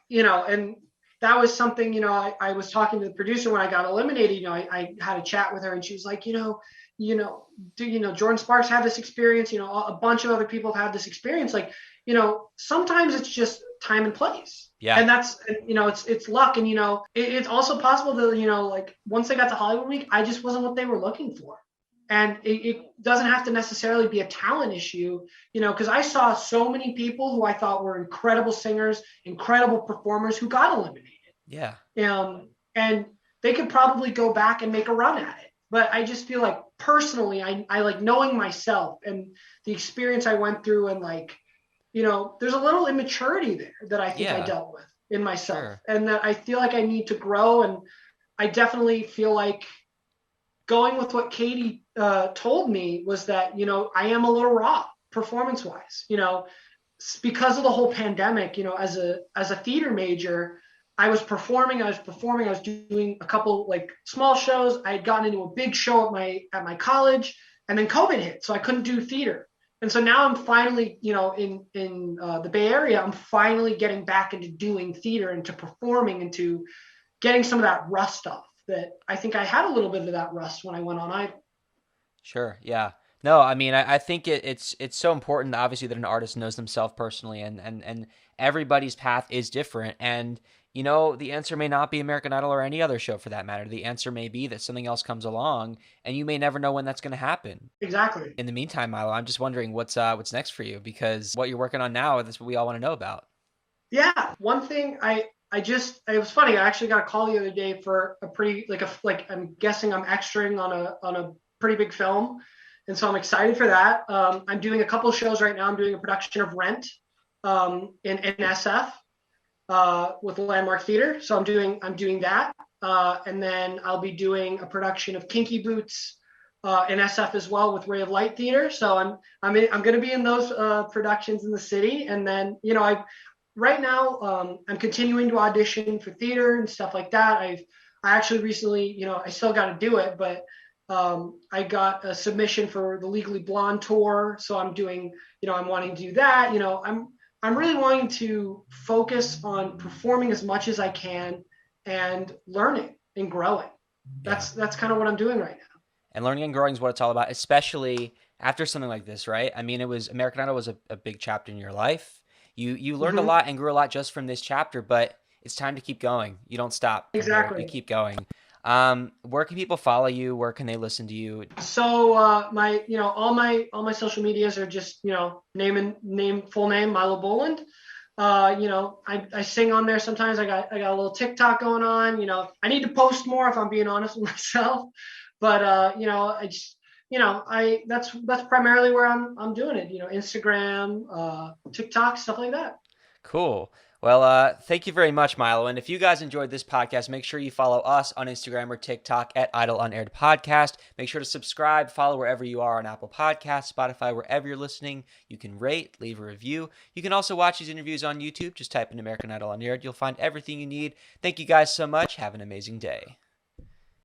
Yeah. and that was something, I was talking to the producer when I got eliminated. I had a chat with her, and she was like, Jordin Sparks had this experience, a bunch of other people have had this experience. Like, sometimes it's just time and place. Yeah. And that's, it's luck. And, it's also possible that, like once they got to Hollywood Week, I just wasn't what they were looking for. And it doesn't have to necessarily be a talent issue, because I saw so many people who I thought were incredible singers, incredible performers who got eliminated. Yeah. And they could probably go back and make a run at it. But I just feel like personally, I like knowing myself and the experience I went through, and like, there's a little immaturity there that I think I dealt with in myself. Sure. And that I feel like I need to grow. And I definitely feel like going with what Katie told me was that, I am a little raw performance wise, because of the whole pandemic, as a theater major, I was performing, I was doing a couple like small shows. I had gotten into a big show at my college, and then COVID hit. So I couldn't do theater. And so now I'm finally, in the Bay Area, I'm finally getting back into doing theater and to performing and to getting some of that rust off that I think I had a little bit of that rust when I went on Idol. Sure. Yeah. No, I mean, I think it's so important, obviously, that an artist knows themselves personally, and everybody's path is different. And, the answer may not be American Idol or any other show for that matter. The answer may be that something else comes along, and you may never know when that's going to happen. Exactly. In the meantime, Milo, I'm just wondering what's next for you, because what you're working on now, that's what we all want to know about. Yeah. One thing it was funny. I actually got a call the other day for a pretty, I'm guessing I'm extraing on a pretty big film. And so I'm excited for that. I'm doing a couple of shows right now. I'm doing a production of Rent in SF with Landmark Theater. So I'm doing that. And then I'll be doing a production of Kinky Boots in SF as well with Ray of Light Theater. So I'm going to be in those productions in the city. And then, right now, I'm continuing to audition for theater and stuff like that. I actually recently, I still got to do it, but I got a submission for the Legally Blonde tour. So I'm doing, I'm wanting to do that. I'm really wanting to focus on performing as much as I can and learning and growing. That's kind of what I'm doing right now. And learning and growing is what it's all about, especially after something like this, right? I mean, American Idol was a big chapter in your life. You learned a lot and grew a lot just from this chapter, but it's time to keep going. You don't stop. Exactly. You keep going. Where can people follow you? Where can they listen to you? So all my social medias are just, full name, Milo Boland. I sing on there sometimes. I got a little TikTok going on. I need to post more if I'm being honest with myself. But I just that's primarily where I'm doing it. Instagram, TikTok, stuff like that. Cool. Well, thank you very much, Milo. And if you guys enjoyed this podcast, make sure you follow us on Instagram or TikTok at Idol Unaired Podcast. Make sure to subscribe, follow wherever you are on Apple Podcasts, Spotify, wherever you're listening. You can rate, leave a review. You can also watch these interviews on YouTube. Just type in American Idol Unaired. You'll find everything you need. Thank you guys so much. Have an amazing day.